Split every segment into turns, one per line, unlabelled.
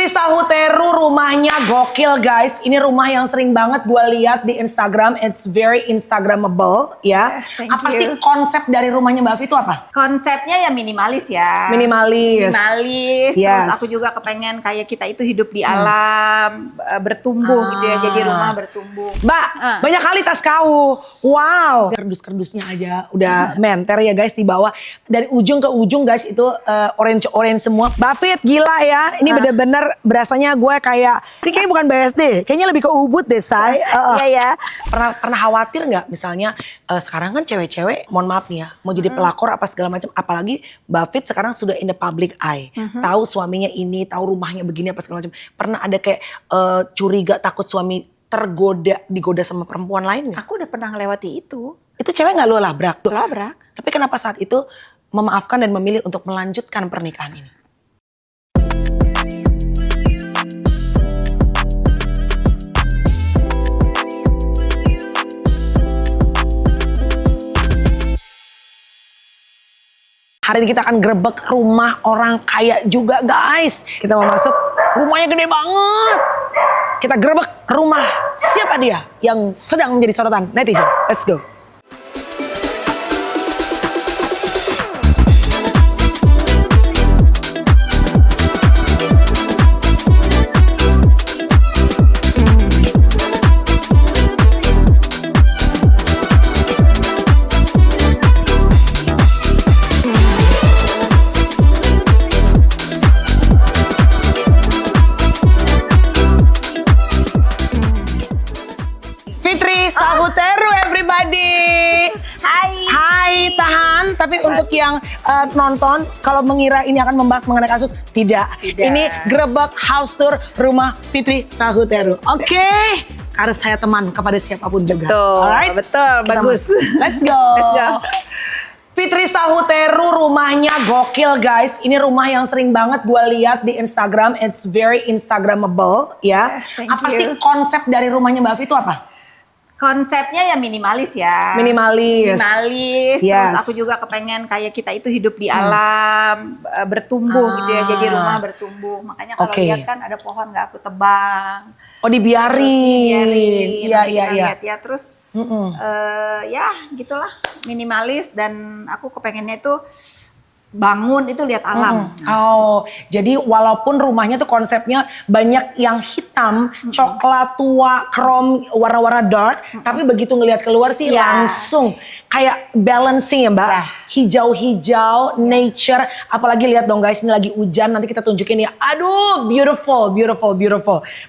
Fitri Sahuteru rumahnya gokil guys. Ini rumah yang sering banget gue lihat di Instagram. It's very Instagramable ya. Apa sih konsep dari rumahnya Mbak Fi itu apa?
Konsepnya ya minimalis ya.
Minimalis.
Terus aku juga kepengen kayak kita itu hidup di alam, bertumbuh gitu ya. Jadi rumah bertumbuh.
Mbak, banyak kali tas kau. Wow. Kerdus-kerdusnya aja udah menter ya guys di bawah. Dari ujung ke ujung guys itu orange semua. Mbak Fit gila ya. Ini bener-bener berasanya gue kayak, ini kayaknya bukan BSD, kayaknya lebih ke Ubud deh say.
Iya ya.
Pernah khawatir nggak misalnya sekarang kan cewek-cewek, mohon maaf nih ya, mau jadi pelakor apa segala macam, apalagi Mbak Fit sekarang sudah in the public eye, tahu suaminya ini, tahu rumahnya begini apa segala macam. Pernah ada kayak curiga, takut suami digoda sama perempuan lain nggak?
Aku udah pernah ngelewati itu.
Itu cewek nggak lo labrak?
Labrak.
Tapi kenapa saat itu memaafkan dan memilih untuk melanjutkan pernikahan ini? Hari ini kita akan grebek rumah orang kaya juga guys. Kita mau masuk, rumahnya gede banget. Kita grebek rumah siapa dia yang sedang menjadi sorotan netizen. Let's go. Fitri Sahuteru everybody. Hai, tahan. Tapi untuk yang nonton, kalau mengira ini akan membahas mengenai kasus, tidak. Ini grebek house tour rumah Fitri Sahuteru. Oke. Harus saya teman kepada siapapun juga.
Betul,
alright?
betul,
Kita
bagus.
Let's go. Fitri Sahuteru rumahnya gokil guys. Ini rumah yang sering banget gue lihat di Instagram. It's very Instagramable ya. Apa sih konsep dari rumahnya Mbak Fi itu apa?
Konsepnya ya minimalis ya.
Minimalis.
Terus aku juga kepengen kayak kita itu hidup di alam, bertumbuh gitu ya. Jadi rumah bertumbuh. Makanya kalau lihat kan ada pohon nggak aku tebang.
Oh dibiarin. Iya.
Lihat ya terus ya gitulah minimalis, dan aku kepengennya itu bangun itu lihat alam.
Oh, jadi walaupun rumahnya tuh konsepnya banyak yang hitam, coklat tua, chrome, warna-warna dark, tapi begitu ngelihat keluar sih langsung kayak balancing ya Mbak. Hijau-hijau, nature, apalagi lihat dong guys, ini lagi hujan, nanti kita tunjukin ya. Aduh, beautiful.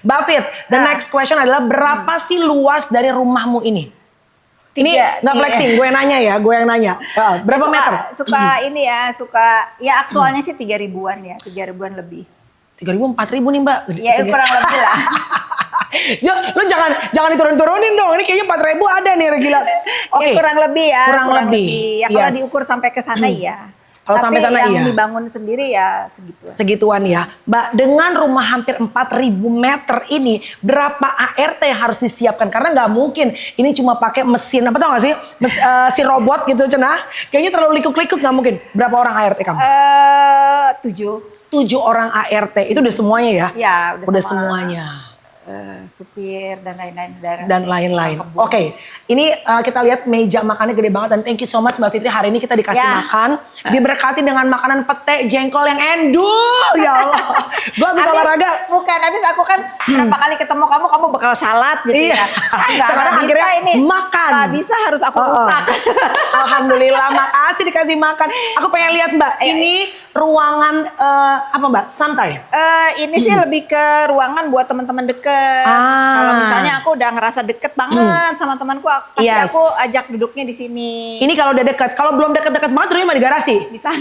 Mbak Fit, the next question adalah berapa sih luas dari rumahmu ini? Ini nggak flexing, gue nanya ya, gue yang nanya. Berapa meter?
Suka ini ya, ya aktualnya sih 3.000-an ya, 3.000-an lebih.
3.000, 4.000 nih Mbak.
Ya kurang lebih lah.
Lu jangan diturun-turunin dong, ini kayaknya 4.000 ada nih gila.
Ya kurang lebih ya.
Kurang lebih.
Ya kalau diukur sampai ke sana iya.
Kalau sampai sana
yang
iya.
dibangun sendiri ya segituan.
Segituan ya. Mbak, dengan rumah hampir 4.000 meter ini, berapa ART yang harus disiapkan? Karena nggak mungkin ini cuma pakai mesin, apa tau gak sih? Si robot gitu cenah. Kayaknya terlalu likuk-likuk, nggak mungkin. Berapa orang ART kamu?
7.
7 orang ART, itu udah semuanya ya?
Ya,
udah semuanya.
Supir dan
lain-lain. Oke, ini kita lihat meja makannya gede banget, dan thank you so much Mbak Fitri, hari ini kita dikasih makan, diberkati dengan makanan pete jengkol yang endul. Ya Allah, gue habis olahraga.
Bukan, habis aku kan berapa kali ketemu kamu bakal salad gitu ya.
Sekarang akhirnya ini makan.
Gak bisa, harus aku rusak.
Alhamdulillah, makasih dikasih makan. Aku pengen lihat Mbak, ini ruangan apa Mbak? Santai?
Ini sih lebih ke ruangan buat teman-teman deket. Kalau misalnya aku udah ngerasa deket banget sama temanku, pasti aku ajak duduknya di sini.
Ini kalau udah deket. Kalau belum deket-deket banget, rumahnya di garasi.
Di sana.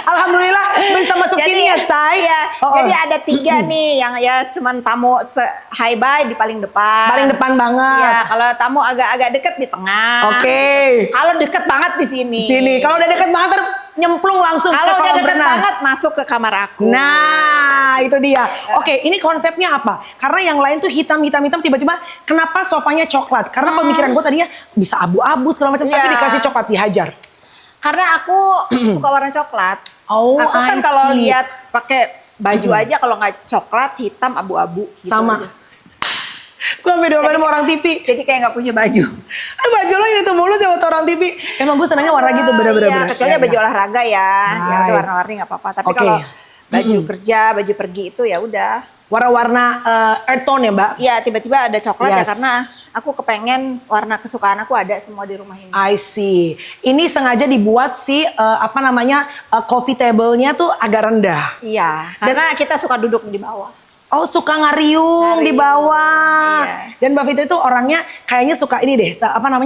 Alhamdulillah bisa masuk sini ya, Say.
Iya. Jadi ada 3 nih yang ya cuman tamu high bye di paling depan.
Paling depan banget.
Ya, kalau tamu agak-agak deket di tengah.
Oke.
Kalau deket banget di sini.
Kalau udah deket banget nyemplung langsung
kalau
ke
udah
kolam
deket
renang.
banget masuk ke kamar aku.
Nah, itu dia. Oke, ini konsepnya apa? Karena yang lain tuh hitam, tiba-tiba kenapa sofanya coklat? Karena pemikiran gue tadinya bisa abu-abu segala macam, tapi dikasih coklat, dihajar.
Karena aku suka warna coklat.
Oh,
aku kan kalau lihat pakai Baju aja kalau nggak coklat, hitam, abu-abu. Gitu
Sama.
aja.
Gue beda sama orang TV.
Jadi kayak nggak punya baju.
Baju lo itu mulu sama orang TV. Emang gue senangnya warna gitu bener-bener.
Iya, kecuali baju olahraga ya. Ya udah
Right.
warna-warni nggak apa-apa. Tapi
Oke.
kalau baju kerja, baju pergi itu ya udah.
Warna-warna earth tone ya Mbak?
Iya, tiba-tiba ada coklat ya
Yes.
karena aku kepengen warna kesukaan aku ada semua di rumah ini.
I see. Ini sengaja dibuat si coffee table-nya tuh agak rendah.
Iya, karena kita suka duduk di bawah.
Oh, suka ngariung di bawah.
Iya.
Dan Mbak Fitri tuh orangnya kayaknya suka ini deh,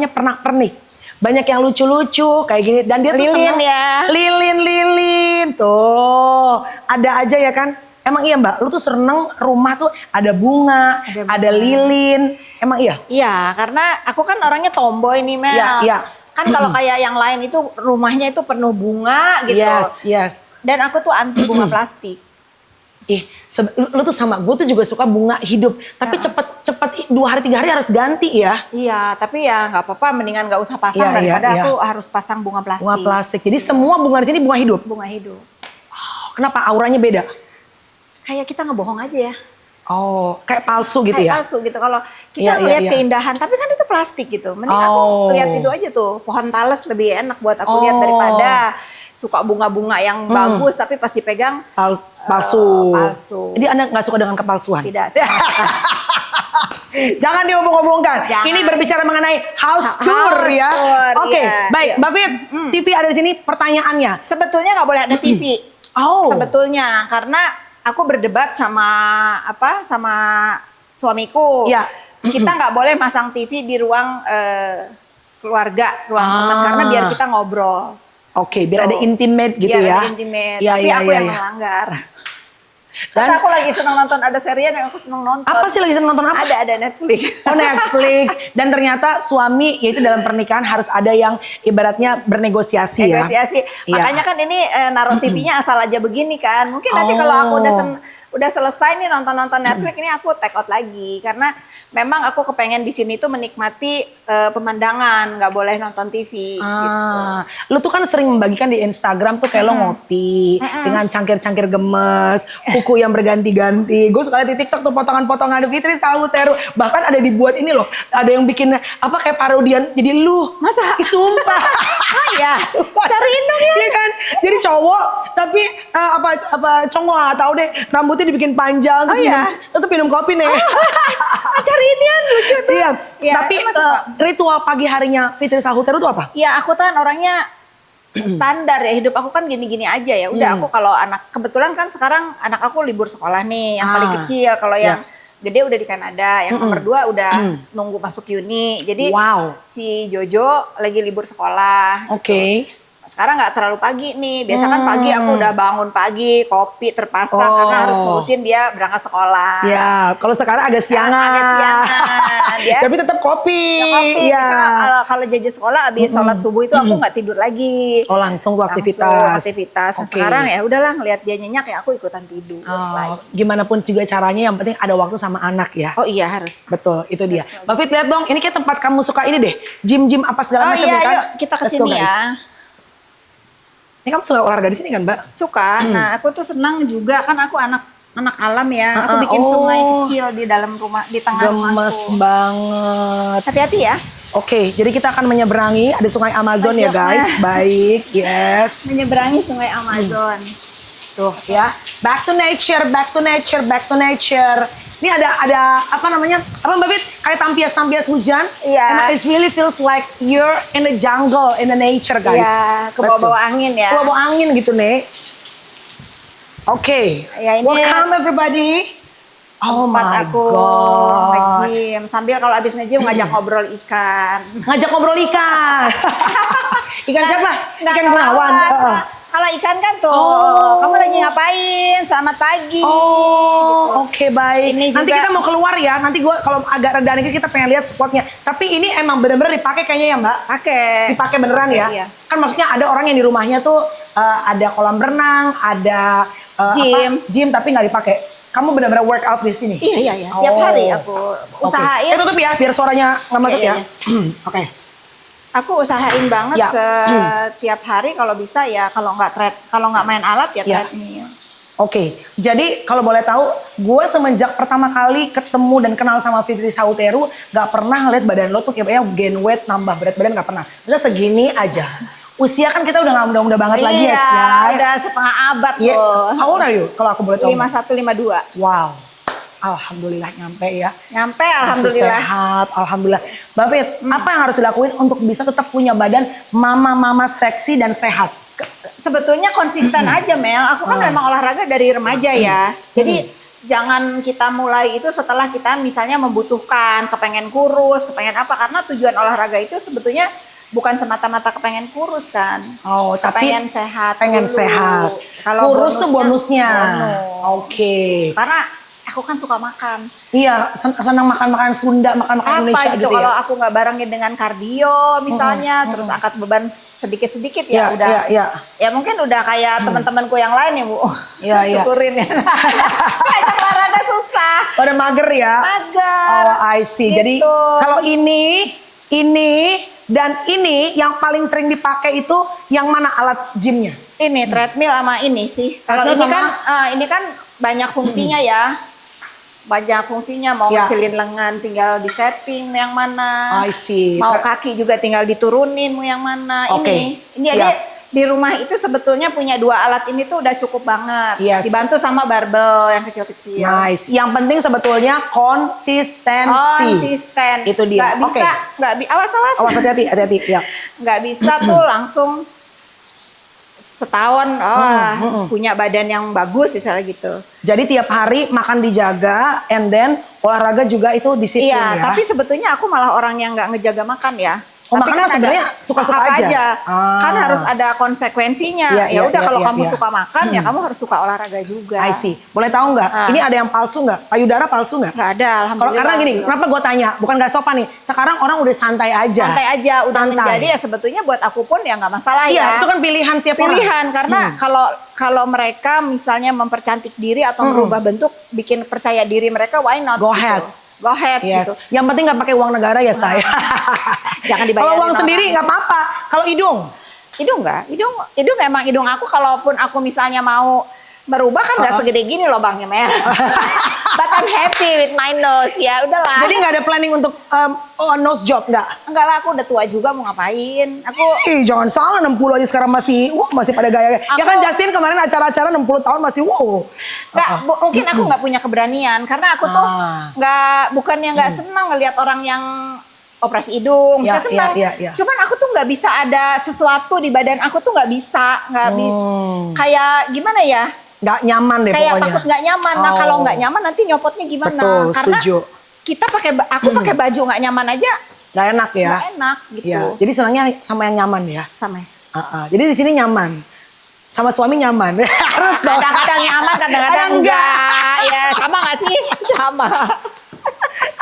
pernak-pernik. Banyak yang lucu-lucu kayak gini. Dan dia tuh
Lilin
seneng-
ya.
Lilin. Tuh, ada aja ya kan. Emang iya Mbak, lu tuh seneng rumah tuh ada bunga, ada lilin. Emang iya?
Iya, karena aku kan orangnya tomboy nih Mel.
Iya, iya.
Kan kalau kayak yang lain itu rumahnya itu penuh bunga gitu.
Yes.
Dan aku tuh anti bunga plastik.
Ih, lu tuh sama gue tuh juga suka bunga hidup. Tapi cepet 2 hari 3 hari harus ganti ya.
Iya, tapi ya nggak apa-apa, mendingan nggak usah pasang
Iya,
daripada
iya.
aku harus pasang bunga plastik.
Bunga plastik. Jadi semua bunga di sini bunga hidup.
Bunga hidup.
Kenapa auranya beda?
Kayak kita ngebohong aja ya.
Oh, kayak palsu gitu
Kayak
ya?
palsu gitu. Kalau
Iya,
kita
iya,
lihat
iya.
keindahan, tapi kan itu plastik gitu. Mending
Oh.
aku lihat itu aja tuh. Pohon talas lebih enak buat aku lihat daripada suka bunga-bunga yang bagus tapi pas dipegang
Palsu.
palsu.
Jadi Anda nggak suka dengan kepalsuan?
Tidak.
Jangan diomong-omongkan.
Jangan.
Ini berbicara mengenai house
House
tour ya.
tour,
Oke,
iya.
baik.
Iya.
Mbak Fit, TV ada di sini pertanyaannya.
Sebetulnya nggak boleh ada TV.
Oh.
Sebetulnya karena aku berdebat sama suamiku.
Iya.
Kita nggak boleh masang TV di ruang keluarga, ruang teman karena biar kita ngobrol.
Oke, biar ada
Tuh.
intimate gitu
Biar
ya.
ada intimate.
Iya,
Tapi
iya,
aku
iya,
yang
iya.
melanggar.
Dan
Karena aku lagi senang nonton, ada serian yang aku senang nonton.
apa sih lagi seneng nonton apa?
Ada Netflix.
Oh, Netflix. Dan ternyata suami yaitu dalam pernikahan harus ada yang ibaratnya bernegosiasi ya.
Negosiasi.
Iya.
Makanya kan ini naruh TV-nya asal aja begini kan. Mungkin nanti kalau aku udah selesai nih nonton Netflix ini aku take out lagi karena memang aku kepengen di sini tuh menikmati pemandangan, nggak boleh nonton TV. Gitu.
Lu tuh kan sering membagikan di Instagram tuh kayak lo ngopi dengan cangkir-cangkir gemes, kuku yang berganti-ganti. Gue suka lihat di TikTok tuh potongan-potongan Fitri Sahuteru. Bahkan ada dibuat ini loh, ada yang bikin apa kayak parodian jadi lu.
Masa?
Ih, sumpah.
Oh ya, cariin dong ya.
Iya kan? Jadi cowok tapi apa cowok nggak tahu deh, rambutnya dibikin panjang terus
Oh, iya?
tetap minum kopi nih.
Cariin ya, lucu tuh.
Iya.
Ya,
Tapi
emang suka.
ritual pagi harinya Fitri Sahuteru itu apa?
Ya aku tuh kan orangnya standar ya, hidup aku kan gini-gini aja ya. Udah aku kalau kebetulan kan sekarang anak aku libur sekolah nih, yang paling kecil. Kalau yang gede udah di Kanada, yang nomor 2 udah nunggu masuk uni. Jadi
Wow.
si Jojo lagi libur sekolah.
Oke.
Sekarang nggak terlalu pagi nih. Biasa kan pagi aku udah bangun pagi, kopi terpasang karena harus ngurusin dia berangkat sekolah.
Siap. Kalau sekarang agak siangan.
Agak siangan, ya.
Tapi tetap kopi.
Ya, kopi.
Iya.
Misalnya kalau Jojo sekolah abis sholat subuh itu aku nggak tidur lagi.
Oh, langsung tuh aktivitas.
Langsung aktivitas. Nah,
Oke.
sekarang ya udahlah ngelihat dia nyenyak ya aku ikutan tidur.
Oh, gimana pun juga caranya yang penting ada waktu sama anak ya.
Oh iya harus.
Betul, itu dia. Mbak Fit lihat dong, ini kayak tempat kamu suka ini deh. Gym-gym apa segala
Oh
macam
iya,
ya kan?
yuk kita
Let's
kesini
go, guys.
ya.
Ini kamu suka olahraga di sini kan, Mbak?
Suka. Nah aku tuh senang juga kan aku anak alam ya. Aku bikin
oh.
sungai kecil di dalam rumah, di tengah
Gemes
rumahku.
banget.
Hati-hati ya.
Oke, jadi kita akan menyeberangi ada sungai Amazon ya
Ayo,
guys. Baik, yes.
Menyeberangi sungai Amazon.
Tuh ya, back to nature, back to nature, back to nature. Ini ada apa namanya? Apa Mbak Fit? Kayak tampias-tampias hujan.
Iya.
And it really feels like you're in the jungle, in the nature guys.
Iya, ke bawah-bawah angin ya.
Ke bawah angin gitu nih. Oke.
Ya, ini
welcome everybody. Oh
tempat
my
aku
god.
nge-gym. Sambil kalau habis nge-gym ngajak ngobrol ikan.
Ngajak ngobrol ikan. Ikan siapa?
Nggak
Ikan Gunawan.
ngelawan. Kalau ikan kan tuh, kamu lagi ngapain? Selamat pagi.
Oh, oke baik.
Ini
Nanti
juga-
kita mau keluar ya. Nanti gua kalau agak reda dikit kita pengen lihat spotnya. Tapi ini emang bener-bener dipakai kayaknya ya Mbak.
Pakai.
Dipakai beneran ya.
Iya.
Kan maksudnya ada orang yang di rumahnya tuh ada kolam renang, ada gym tapi nggak dipakai. Kamu benar-benar workout di sini.
Iya. Tiap hari aku usahain.
Tutup ya biar suaranya nggak masuk
Iya,
ya. Oke.
Aku usahain banget
Ya.
setiap hari kalau bisa ya kalau nggak main alat ya
Ya.
treadmill.
Oke, jadi kalau boleh tahu, gue semenjak pertama kali ketemu dan kenal sama Fitri Sauteru, gak pernah ngeliat badan lo tuh kayak gain weight, nambah berat badan, gak pernah. Udah segini aja. Usia kan kita udah gak muda-muda banget lagi ya,
Iya, udah setengah abad loh.
How old are you? Kalau aku boleh tahu.
51, 52.
Wow, alhamdulillah nyampe ya.
Nyampe,
Masih
alhamdulillah.
sehat, alhamdulillah. Mbak Fit, apa yang harus dilakuin untuk bisa tetap punya badan mama-mama seksi dan sehat?
Sebetulnya konsisten aja Mel, aku kan memang olahraga dari remaja ya. Jadi jangan kita mulai itu setelah kita misalnya membutuhkan, kepengen kurus, kepengen apa. Karena tujuan olahraga itu sebetulnya bukan semata-mata kepengen kurus kan.
Oh, tapi
pengen sehat
pengen
dulu.
sehat.
Kalau
Kurus tuh bonusnya.
bonus.
Oke.
Karena aku kan suka makan.
Iya, senang makan-makan Sunda, makan-makan Indonesia
Apa gitu,
gitu
kalau
ya.
aku nggak barengin dengan kardio misalnya, terus angkat beban sedikit-sedikit ya
Iya,
udah.
iya.
Ya mungkin udah kayak teman-temanku yang lain ya Bu.
Iya, iya.
Syukurin ya. Kayak olahraga susah.
Pada mager ya.
Mager.
Oh, I see. Jadi
Gitu.
kalau ini, dan ini yang paling sering dipakai itu yang mana alat gymnya?
Ini treadmill sama ini sih. Kalau
Treadmill
ini
sama-
kan ini kan banyak fungsinya ya. Banyak fungsinya, mau
Ya.
ngecilin lengan tinggal di setting yang mana.
I see.
Mau kaki juga tinggal diturunin mau yang mana.
Oke,
Ini
siap.
jadi di rumah itu sebetulnya punya 2 alat ini tuh udah cukup banget.
Yes.
Dibantu sama barbel yang kecil-kecil.
Nice. Yang penting sebetulnya konsistensi.
Konsisten.
Itu dia.
Nggak bisa,
Oke.
awas.
Awas hati-hati. Ya.
Nggak bisa tuh langsung setahun punya badan yang bagus misalnya gitu.
Jadi tiap hari makan dijaga, and then olahraga juga itu disiplin
Iya,
ya.
tapi sebetulnya aku malah orang yang nggak ngejaga makan ya.
Oh,
Tapi
makan mah sebenarnya suka-suka
apa
aja.
Kan
Ah.
harus ada konsekuensinya.
Iya,
Ya udah
iya,
kalau
iya,
kamu
iya.
suka makan ya kamu harus suka olahraga juga.
I see. Boleh tahu nggak? Ini ada yang palsu nggak? Payudara palsu nggak?
Nggak ada,
Kalau
alhamdulillah.
karena gini, kenapa gue tanya? Bukan gak sopan nih. Sekarang orang udah santai aja.
Santai aja, udah
Santai.
menjadi ya sebetulnya buat aku pun ya nggak masalah
Iya,
ya.
itu kan pilihan tiap orang.
Pilihan karena kalau mereka misalnya mempercantik diri atau merubah bentuk, bikin percaya diri mereka, why not?
Go
gitu.
ahead.
Go ahead
Yes.
gitu.
Yang penting nggak pakai uang negara ya saya.
Jangan dibayarin
Kalau uang
orang.
sendiri nggak apa-apa. Kalau hidung,
Hidung enggak? Hidung emang hidung aku kalaupun aku misalnya mau merubah kan nggak segede gini lubangnya Mer. But I'm happy with my nose ya, udahlah.
jadi nggak ada planning untuk nose job nggak?
Enggak lah, aku udah tua juga mau ngapain. Aku
Jangan salah 60 aja sekarang masih pada gaya. Ya kan Justin kemarin acara-acara 60 tahun masih wow.
mungkin aku nggak punya keberanian karena aku tuh bukannya nggak senang ngelihat orang yang operasi hidung,
Ya,
saya senang.
ya.
Cuman aku tuh nggak bisa ada sesuatu di badan aku tuh nggak bisa, kayak gimana ya?
Nggak nyaman deh
Kayak
pokoknya.
takut nggak nyaman. Nah
Oh.
kalau nggak nyaman nanti nyopotnya gimana?
Betul,
Karena
setuju.
kita aku pakai baju nggak nyaman aja
Nggak enak ya.
nggak enak gitu.
Ya, jadi senangnya sama yang nyaman ya.
Sama.
Jadi di sini nyaman. Sama suami nyaman. Harus dong.
Kadang-kadang nyaman, kadang-kadang enggak. Ya sama nggak sih? Sama.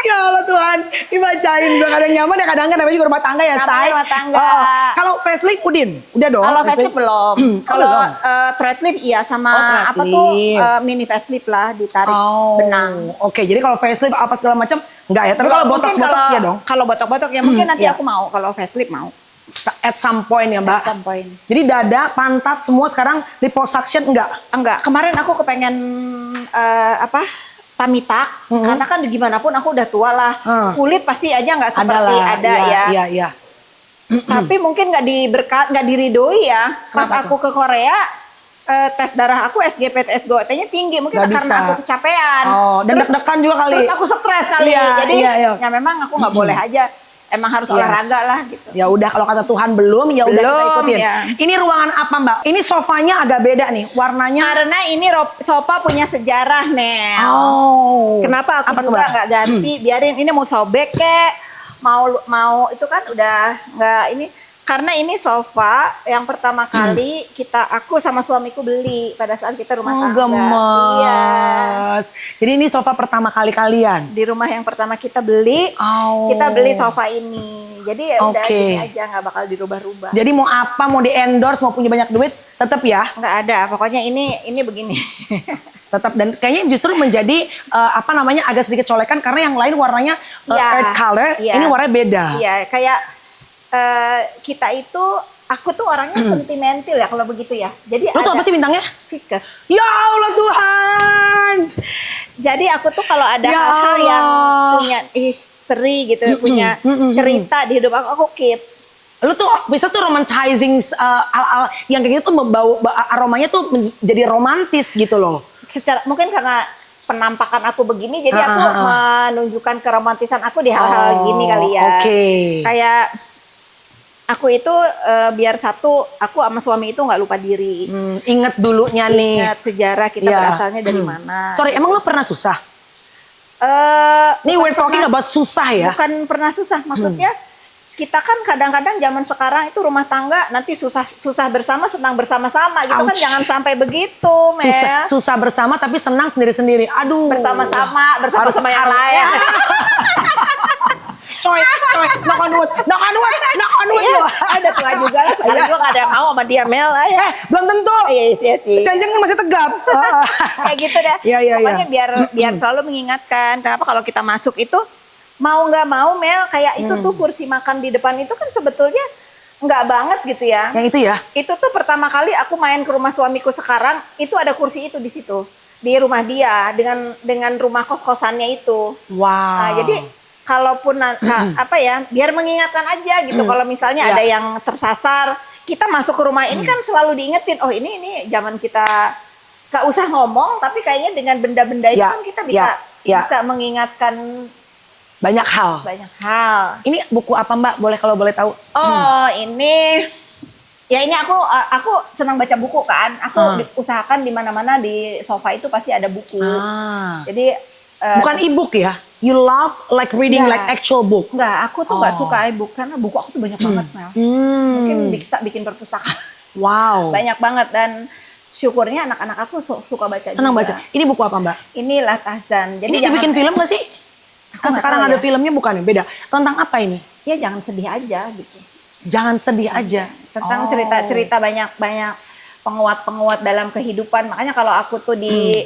Ya Allah Tuhan, dibacain. Kadang nyaman ya kadang-kadang namanya juga rumah tangga ya,
Namanya
Say.
rumah tangga.
Kalau facelift Udin, udah dong.
Kalau facelift belum. Kalau
belum.
threadlift iya sama
Oh,
apa tuh
threadlift.
mini facelift lah ditarik benang.
Oke, jadi kalau facelift apa segala macam enggak ya. Tapi kalau
Mungkin
botox ya dong.
Kalau botok-botok ya mungkin nanti
iya.
aku mau. Kalau facelift mau.
At some point ya Mbak.
At some point.
Jadi dada, pantat semua sekarang liposuction enggak?
Enggak, kemarin aku kepengen tummy tuck, karena kan gimana pun aku udah tua lah. Kulit pasti aja nggak seperti ada ya.
Iya.
Tapi mungkin nggak diridoi ya. Pas aku ke Korea, tes darah aku SGPT SGOT-nya tinggi, mungkin
Nggak
karena
bisa.
aku kecapean.
Oh, dan deg-degan juga kali.
Terus aku stres kali.
Iya,
Jadi
iya.
ya memang aku nggak boleh aja. Emang harus olahraga lah gitu.
Ya udah kalau kata Tuhan belum, ya udah kita
Belum,
ikutin.
ya.
Ini ruangan apa Mbak? Ini sofanya agak beda nih, warnanya.
Karena ini sofa punya sejarah, Nel.
Oh.
Kenapa aku
Apa tuh,
juga
Mbak?
nggak ganti? Biarin ini mau sobek kek, mau itu kan udah nggak ini. Karena ini sofa yang pertama kali aku sama suamiku beli pada saat kita rumah
Oh,
tangga. Iya.
gemes. Jadi ini sofa pertama kali kalian.
Di rumah yang pertama kita beli,
Oh.
kita beli sofa ini. Jadi ya udah
Oke.
gini aja, nggak bakal dirubah-rubah.
Jadi mau apa, mau di endorse, mau punya banyak duit, tetap ya.
Nggak ada, pokoknya ini begini.
Tetap, dan kayaknya justru menjadi agak sedikit colekan karena yang lain warnanya
Iya.
earth color,
Iya.
ini warnanya beda.
Iya, kayak kita itu aku tuh orangnya sentimental ya kalau begitu ya. Jadi
Lu tuh apa sih bintangnya?
Fiskus.
Ya Allah Tuhan.
Jadi aku tuh kalau ada
Ya
hal-hal yang
Allah.
punya history gitu, punya cerita di hidup aku keep.
Lu tuh bisa tuh romanticizing al yang kayak gitu tuh membawa aromanya tuh jadi romantis gitu loh.
Secara mungkin karena penampakan aku begini, jadi aku menunjukkan keromantisan aku di hal-hal gini kali ya.
Oke.
Kayak aku itu biar satu, aku sama suami itu nggak lupa diri.
Ingat dulunya nih.
Ingat sejarah kita
Iya.
berasalnya dari mana.
Sorry, emang lu pernah susah? Nih
Bukan
we're talking about susah ya.
Bukan pernah susah, maksudnya kita kan kadang-kadang zaman sekarang itu rumah tangga nanti susah bersama, senang bersama-sama gitu kan,
Ouch.
jangan sampai begitu, Mel.
Susah bersama tapi senang sendiri-sendiri. Aduh.
Bersama-sama
Harus
yang lain.
Coy, knock on wood.
Iya, ada tua juga lah, sekarang juga gak ada yang mau sama dia, Mel lah ya.
Belum tentu.
Iya sih.
Cenjeng masih tegap.
Kayak gitu dah.
Iya.
Pokoknya biar selalu mengingatkan. Kenapa kalau kita masuk itu mau nggak mau, Mel, kayak itu tuh kursi makan di depan itu kan sebetulnya nggak banget gitu ya.
Yang itu ya?
Itu tuh pertama kali aku main ke rumah suamiku sekarang, itu ada kursi itu di situ. Di rumah dia dengan rumah kos-kosannya itu.
Wow.
Nah, jadi kalaupun apa ya, biar mengingatkan aja gitu. Kalau misalnya ada yang tersasar, kita masuk ke rumah ini kan selalu diingetin, oh ini zaman kita gak usah ngomong, tapi kayaknya dengan benda-benda itu kan kita bisa mengingatkan
banyak hal.
banyak hal.
Ini buku apa Mbak? Kalau boleh tahu?
Oh, ini aku senang baca buku kan. Aku usahakan di mana-mana di sofa itu pasti ada buku. Jadi
bukan e-book ya? You love like reading like actual book?
Enggak, aku tuh nggak suka e-book karena buku aku tuh banyak banget, Mel. Mungkin bisa bikin perpustakaan.
Wow.
Banyak banget, dan syukurnya anak-anak aku suka baca
Senang
juga.
baca. Ini buku apa Mbak?
Inilah Tahzan. Jadi
Ini dibikin film gak sih? Kan
nggak
sekarang
tahu
ada
ya.
filmnya bukan? Beda. Tentang apa ini?
Ya jangan sedih aja gitu.
Jangan sedih aja.
Tentang cerita-cerita banyak penguat-penguat dalam kehidupan. Makanya kalau aku tuh di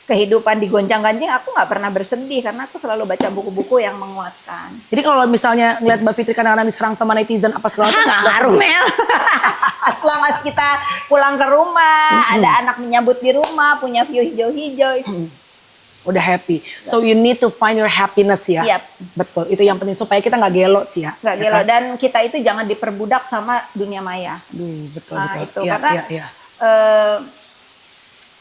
kehidupan digoncang-ganjing, aku nggak pernah bersedih karena aku selalu baca buku-buku yang menguatkan.
Jadi kalau misalnya ngeliat Mbak Fitri kadang-kadang diserang sama netizen apa segala macam, nggak
Ngaruh, Mel. As long as kita pulang ke rumah, ada anak menyambut di rumah, punya view hijau-hijau.
udah happy. So you need to find your happiness ya.
Yep.
Betul, itu yang penting supaya kita nggak gelo sih ya.
Nggak
Ya
gelo,
kan?
dan kita itu jangan diperbudak sama dunia maya.
Betul,
Nah,
betul.
itu
Iya,
karena
iya.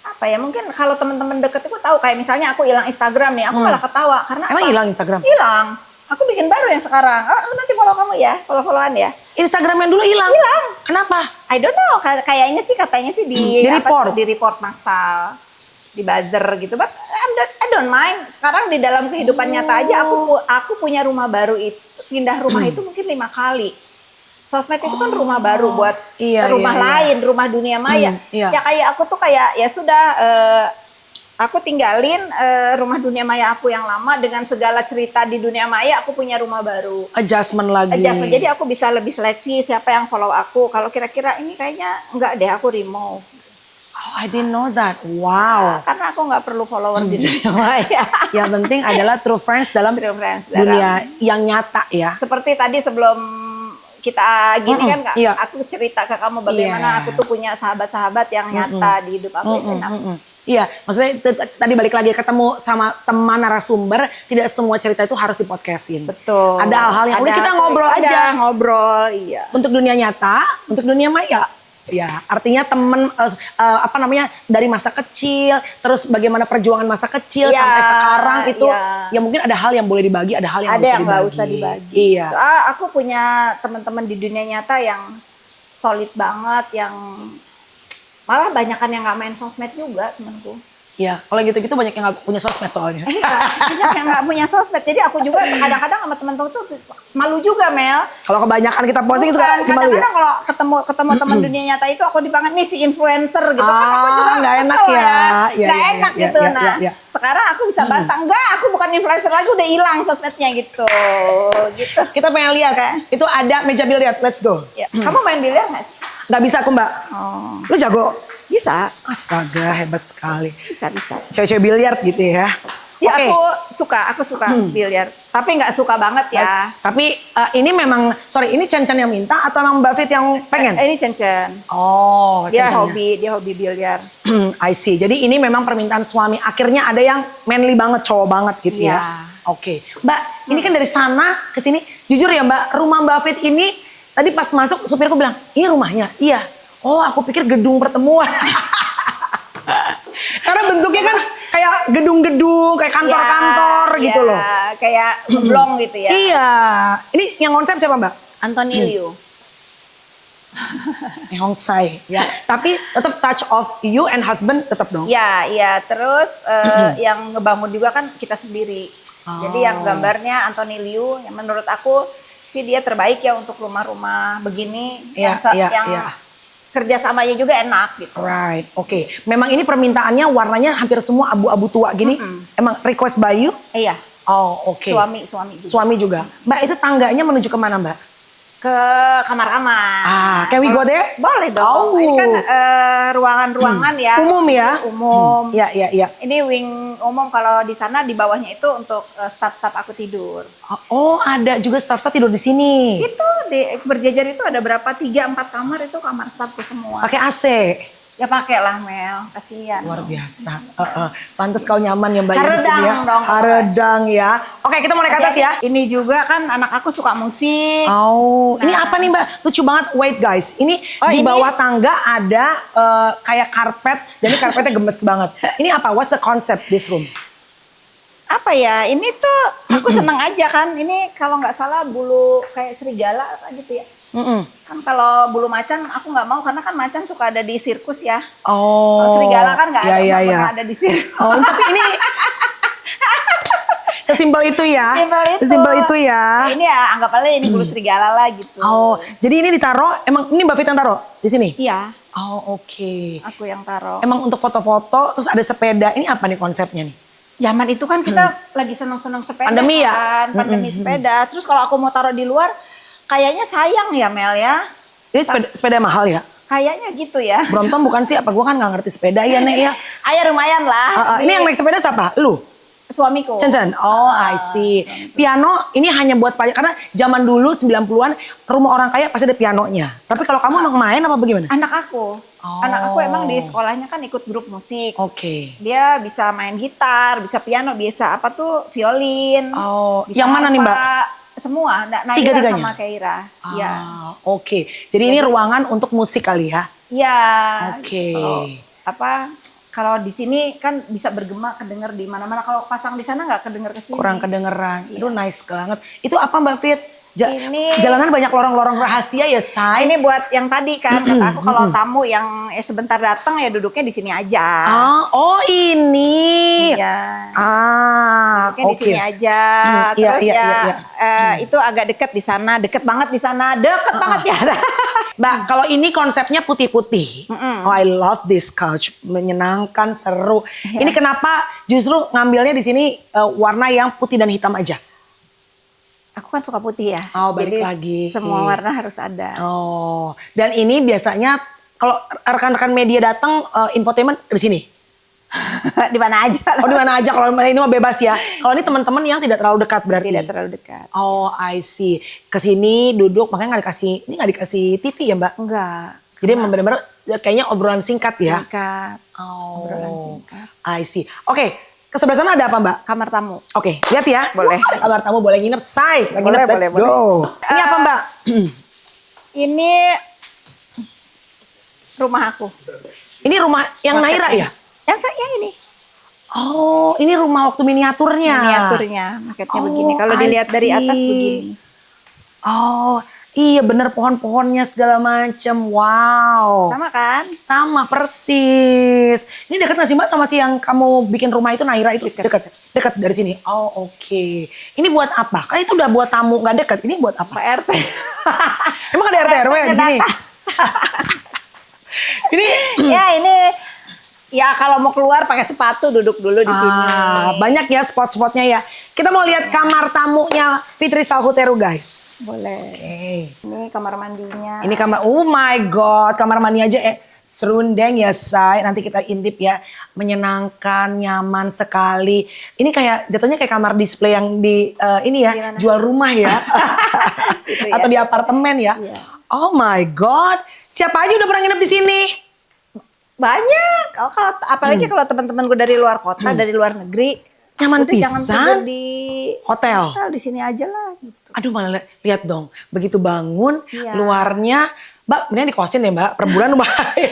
apa ya, mungkin kalau teman-teman deket itu tahu, kayak misalnya aku hilang Instagram nih, aku malah ketawa karena
Emang
apa?
hilang Instagram?
Hilang. Aku bikin baru yang sekarang. Oh, nanti follow kamu ya, follow-followan ya.
Instagram yang dulu hilang.
Hilang.
Kenapa?
I don't know, kayaknya sih katanya sih
Di report?
di report massal, di buzzer gitu. But I don't mind. Sekarang di dalam kehidupan nyata aja aku punya rumah baru itu, pindah rumah itu mungkin 5 kali. Sosmed itu kan rumah baru buat rumah lain, rumah dunia maya.
Iya.
Ya kayak aku tuh kayak ya sudah, aku tinggalin rumah dunia maya aku yang lama dengan segala cerita di dunia maya. Aku punya rumah baru.
Adjustment lagi.
Jadi aku bisa lebih seleksi siapa yang follow aku. Kalau kira-kira ini kayaknya enggak deh, aku remove.
Oh, I didn't know that. Wow.
Karena aku nggak perlu follower di dunia maya.
Yang penting adalah true friends dalam
True friends,
dunia yang nyata ya.
Seperti tadi sebelum kita gini kan, Kak,
iya.
aku cerita ke kamu bagaimana aku tuh punya sahabat-sahabat yang nyata di hidup aku.
Iya, maksudnya tadi balik lagi ketemu sama teman narasumber, tidak semua cerita itu harus dipodcastin.
Betul.
Ada hal-hal yang udah kita ngobrol aja.
Ngobrol, iya.
Untuk dunia nyata, untuk dunia maya. Ya, artinya temen dari masa kecil, terus bagaimana perjuangan masa kecil sampai sekarang itu, ya mungkin ada hal yang boleh dibagi, ada hal yang
nggak usah dibagi.
Iya.
Aku punya teman-teman di dunia nyata yang solid banget, yang malah banyakan yang nggak main sosmed juga temanku.
Iya, kalau gitu-gitu banyak yang nggak punya sosmed soalnya.
Banyak yang nggak punya sosmed, jadi aku juga kadang-kadang sama teman-teman tuh malu juga, Mel.
Kalau kebanyakan kita posting suka malu ya.
Kadang-kadang kalau ketemu teman dunia nyata itu aku dipanggil nih si influencer gitu kan, aku juga
nggak enak
kesel
ya.
Nggak enak gitu.
Ya.
Sekarang aku bisa bantah, enggak, aku bukan influencer lagi, udah hilang sosmednya gitu.
Kita pengen lihat, itu ada meja biliar, let's go.
Ya. Kamu main biliar nggak sih?
Nggak bisa aku Mbak. Lu jago?
Bisa.
Astaga, hebat sekali.
Bisa.
Cewek-cewek biliar gitu ya.
Ya, aku suka biliar. Tapi nggak suka banget ya.
Tapi ini memang, sorry, ini Chen yang minta atau memang Mbak Fit yang pengen?
Ini Chen.
Oh,
Dia
Chen-Chen-nya.
hobi biliar.
I see. Jadi ini memang permintaan suami. Akhirnya ada yang manly banget, cowok banget gitu
Iya.
ya. Oke. Mbak, ini kan dari sana ke sini. Jujur ya Mbak, rumah Mbak Fit ini tadi pas masuk supirku bilang, "Ini rumahnya?" Iya. Oh, aku pikir gedung pertemuan. Karena bentuknya kan kayak gedung-gedung, kayak kantor-kantor gitu loh.
Kayak blong gitu ya.
Iya. Ini yang konsep siapa Mbak?
Anthony Liu.
Hongsai. Ya. Tapi tetap touch of you and husband tetap dong.
Iya. Terus yang ngebangun juga kan kita sendiri. Jadi yang gambarnya Anthony Liu, yang menurut aku sih dia terbaik ya untuk rumah-rumah begini.
Iya.
Kerjasamanya juga enak gitu.
Right, oke. Memang ini permintaannya warnanya hampir semua abu-abu tua gini. Emang request by you?
Iya.
Oh, oke.
Suami juga.
Suami juga. Mbak, itu tangganya menuju kemana Mbak?
Ke kamar-kamar.
Can we go there?
Boleh dong.
Oh.
Ini kan ruangan-ruangan ya.
Umum ya?
Umum.
Iya.
Ini wing umum, kalau di sana di bawahnya itu untuk staff-staff aku tidur.
Oh, ada juga staff-staff tidur di sini.
Itu berjajar itu ada berapa? 3-4 kamar, itu kamar staffku semua.
Pakai AC.
Ya pakai lah Mel, kasihan.
Luar biasa. Pantes kau nyaman ya Mbak.
Haredang
ya.
dong.
Haredang ya. Oke, kita mau naik ke atas ya.
Ini juga kan anak aku suka musik.
Oh, ini apa nih Mbak? Lucu banget. Wait guys, ini di bawah tangga ada kayak karpet. Jadi karpetnya gemes banget. Ini apa? What's the concept this room?
Apa ya? Ini tuh aku seneng aja kan. Ini kalau nggak salah bulu kayak serigala apa gitu ya. Kan kalau bulu macan aku nggak mau, karena kan macan suka ada di sirkus ya.
Oh.
Kalau serigala kan nggak
iya.
ada di sirkus.
Oh, tapi ini sesimpel itu ya.
Sesimpel
itu ya.
Ini ya anggap aja ini bulu serigala lah gitu.
Oh, jadi ini ditaruh, emang ini Mbak Fit yang taruh di sini?
Iya.
Oh, oke.
Aku yang taruh.
Emang untuk foto-foto, terus ada sepeda. Ini apa nih konsepnya nih?
Zaman itu kan kita lagi seneng-seneng sepeda.
Pandemi ya?
Kan? Pandemi sepeda. Terus kalau aku mau taruh di luar, kayaknya sayang ya Mel ya.
Ini sepeda mahal ya?
Kayaknya gitu ya.
Brompton bukan sih? Apa gue kan nggak ngerti sepeda ya Nek ya?
Ayah lumayan lah.
Ini yang naik sepeda siapa? Lu?
Suamiku.
Chen. Oh, I see. Piano ini hanya buat pajak. Karena zaman dulu 90-an rumah orang kaya pasti ada pianonya. Tapi kalau kamu emang main apa bagaimana?
Anak aku. Anak aku emang di sekolahnya kan ikut grup musik.
Oke.
Dia bisa main gitar, bisa piano, bisa apa tuh violin.
Oh,
bisa
yang mana nih Mbak?
Semua.
Tiga-tiganya?
Sama Keira. Iya.
Oke. Jadi ini ruangan untuk musik kali ya?
Iya.
Oke.
Kalau di sini kan bisa bergema, kedenger di mana-mana. Kalau pasang di sana nggak kedenger ke sini.
Kurang kedengeran. Itu nice banget. Itu apa Mbak Fit?
Ini
jalanan banyak lorong-lorong rahasia ya, Say.
Ini buat yang tadi kan, kata aku kalau tamu yang sebentar datang ya duduknya di sini aja.
Oh ini.
Iya. Duduknya di sini aja. Terus itu agak deket di sana, deket banget di sana, deket banget ya.
Mbak, kalau ini konsepnya putih-putih. Oh, I love this couch, menyenangkan, seru. Ini kenapa justru ngambilnya di sini warna yang putih dan hitam aja?
Aku kan suka putih ya.
Oh, balik
jadi
lagi.
Semua warna harus ada.
Oh, dan ini biasanya kalau rekan-rekan media datang infotainment di sini.
Di mana aja.
Oh, di mana aja, kalau ini mah bebas ya. Kalau ini teman-teman yang tidak terlalu dekat berarti.
Tidak terlalu dekat.
Oh, I see. Kesini duduk, makanya ini nggak dikasih TV ya Mbak?
Enggak.
Jadi benar-benar kayaknya obrolan singkat ya?
Singkat.
Oh,
obrolan singkat.
I see. Oke, ke sebelah sana ada apa Mbak?
Kamar tamu.
Oke, lihat ya.
Boleh.
Kamar tamu boleh nginep, Say.
Boleh,
let's go. Ini apa Mbak?
Ini rumah aku.
Ini rumah yang Naira ya?
Yang ini.
Oh, ini rumah waktu miniaturnya.
Miniaturnya, maketnya begini. Kalau dilihat dari atas begini.
Oh, iya bener, pohon-pohonnya segala macem. Wow.
Sama kan?
Sama persis. Ini dekat nggak sih Mbak sama si yang kamu bikin rumah itu, Naira itu? Dekat. Dekat dari sini. Oh, oke. Ini buat apa? Kan itu udah buat tamu, nggak dekat. Ini buat apa?
RT.
Emang ada RT RW di sini?
ini ya kalau mau keluar pakai sepatu duduk dulu di sini.
Banyak ya spot-spotnya ya. Kita mau lihat kamar tamunya Fitri Salhuteru guys.
Boleh.
Oke.
Ini kamar mandinya.
Ini kamar, oh my god, kamar mandi aja serundeng ya say. Nanti kita intip ya. Menyenangkan, nyaman sekali. Ini kayak jatuhnya kayak kamar display yang di ini ya.
Gimana?
Jual rumah ya.
Gitu ya.
Atau di apartemen ya.
Iya.
Oh my God. Siapa aja udah pernah nginep di sini?
Banyak. Kalau apalagi kalau teman-temanku dari luar kota, dari luar negeri,
Nyaman
udah jangan
pisan.
tidur di
Hotel.
di sini aja lah gitu.
Aduh malah lihat dong. Begitu bangun,
Iya.
luarnya. Mbak, mending dikosin ya mbak. Per bulan lumayan.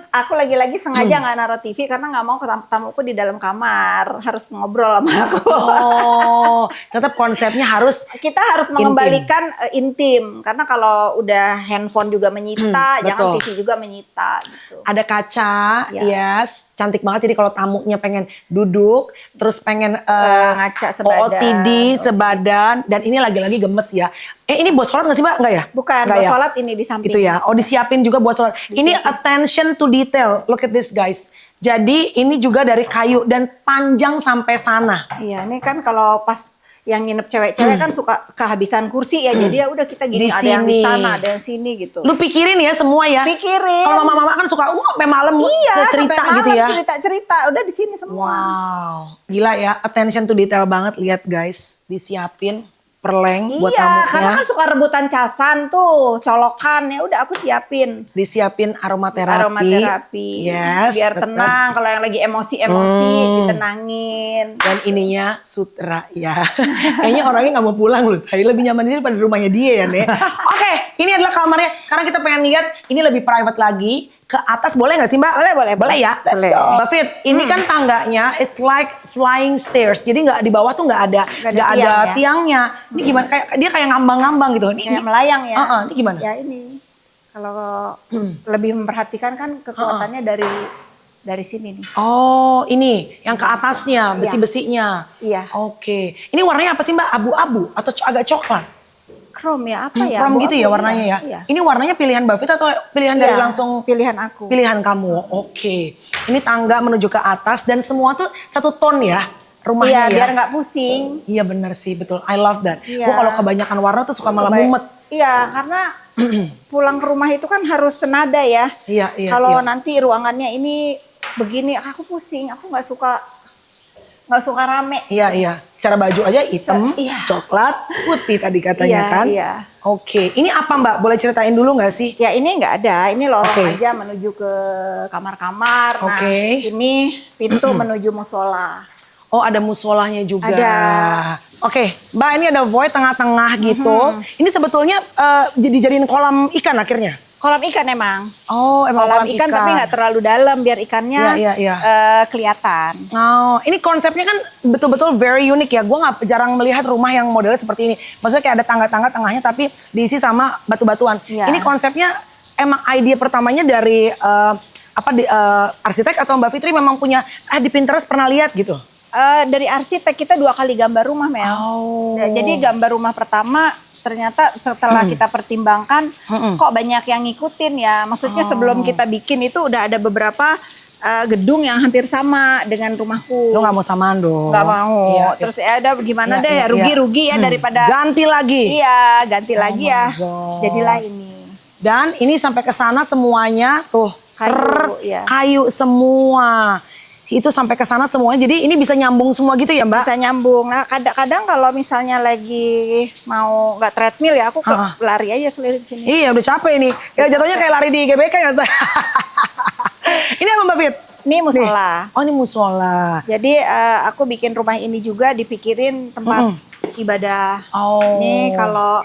Aku lagi-lagi sengaja nggak naruh TV karena nggak mau tamuku di dalam kamar, harus ngobrol sama aku.
Oh, tetap konsepnya harus
Kita harus mengembalikan intim karena kalau udah handphone juga menyita, jangan
betul.
TV juga menyita gitu.
ada kaca,
Ya.
yes, cantik banget. Jadi kalau tamunya pengen duduk, terus pengen
Ngaca sebadan.
OOTD sebadan, dan ini lagi-lagi gemes ya. Ini buat sholat nggak sih mbak? Nggak ya?
Bukan,
Nggak
buat
ya?
sholat ini di samping.
Itu ya. Oh disiapin juga buat sholat. Ini attention to detail. Look at this guys. Jadi ini juga dari kayu dan panjang sampai sana.
Iya, ini kan kalau pas yang nginep cewek-cewek kan suka kehabisan kursi ya. Jadi ya udah kita
Di
gini, ada yang di
sini.
sana, ada yang sini gitu.
Lu pikirin ya semua ya.
Pikirin.
Kalau mama-mama kan suka sampai malam
Iya,
cerita
sampai malam
gitu ya.
cerita-cerita udah di sini semua.
Wow, gila ya, attention to detail banget. Lihat guys, disiapin perleng buat
Iya, karena
tamunya.
kan suka rebutan casan tuh, colokan ya udah aku siapin.
Disiapin aromaterapi.
Aromaterapi.
Yes,
Biar
tetap.
tenang kalau yang lagi emosi-emosi ditenangin.
Dan ininya sutra ya. Kayaknya orangnya nggak mau pulang loh. Saya lebih nyaman di sini pada rumahnya dia ya, Nek. Oke, ini adalah kamarnya. Sekarang kita pengen lihat ini lebih private lagi. Ke atas boleh nggak sih Mbak? Boleh ya?
Boleh.
Mbak Fit, ini kan tangganya it's like flying stairs. Jadi nggak di bawah tuh nggak ada
tiang ya.
tiangnya. Ini gimana? Kayak dia kayak ngambang-ngambang gitu.
Kayak melayang ya.
Ini gimana?
Ya ini. Kalau lebih memperhatikan kan kekuatannya dari sini nih.
Oh, ini yang ke atasnya, besi-besinya.
Iya.
Oke. Ini warnanya apa sih Mbak? Abu-abu atau agak coklat?
Chrome ya, apa ya?
Chrome gitu
Abu-abu
ya warnanya ya?
Iya.
Ini warnanya pilihan Mbak Fit atau pilihan dari
Iya,
langsung
pilihan aku.
pilihan kamu? Oke. Ini tangga menuju ke atas dan semua tuh satu ton ya rumahnya
Iya,
ya?
biar nggak pusing.
Iya bener sih, betul. I love that.
Iya.
Gua kalau kebanyakan warna tuh suka malah mumet.
Iya, karena pulang ke rumah itu kan harus senada ya.
Iya, iya.
Kalau
iya.
nanti ruangannya ini begini, aku pusing. Aku nggak suka rame.
Iya, iya. Secara baju aja hitam,
Iya.
coklat, putih tadi katanya
Iya,
kan?
iya.
Oke. Ini apa Mbak? Boleh ceritain dulu nggak sih?
Ya ini nggak ada, ini lorong
Oke.
aja menuju ke kamar-kamar. Nah,
Oke.
ini pintu menuju musola.
Oh ada musolahnya juga.
Ada.
Oke, Mbak ini ada void tengah-tengah gitu. Ini sebetulnya dijadiin kolam ikan akhirnya.
Kolam ikan emang.
Oh emang
Kolam ikan tapi nggak terlalu dalam biar ikannya
Iya, iya.
kelihatan.
Oh, ini konsepnya kan betul-betul very unik ya. Gue nggak jarang melihat rumah yang modelnya seperti ini. Maksudnya kayak ada tangga-tangga tengahnya tapi diisi sama batu-batuan.
Iya.
Ini konsepnya emang ide pertamanya dari arsitek atau Mbak Fitri memang punya di Pinterest pernah lihat gitu.
Dari arsitek kita 2 kali gambar rumah Mel.
Oh.
Nah, jadi gambar rumah pertama ternyata setelah kita pertimbangkan kok banyak yang ngikutin ya. Maksudnya sebelum kita bikin itu udah ada beberapa gedung yang hampir sama dengan rumahku.
Lo nggak mau samaan dong?
Nggak mau.
Iya,
Terus ya udah gimana
Iya,
deh
iya,
rugi-rugi ya daripada
ganti lagi.
Iya, ganti lagi
my
ya.
God.
Jadilah ini.
Dan ini sampai ke sana semuanya tuh
Kayu, iya.
kayu semua. Itu sampai ke sana semuanya. Jadi ini bisa nyambung semua gitu ya, Mbak?
Bisa nyambung. Nah, kadang-kadang kalau misalnya lagi mau nggak treadmill ya aku lari aja keliling sini.
Iya, udah capek nih. Ya jatuhnya kayak lari di GBK ya, Ustaz? Ini apa Mbak Fit?
Ini musola.
Oh, ini musola.
Jadi aku bikin rumah ini juga dipikirin tempat ibadah.
Oh.
Ini kalau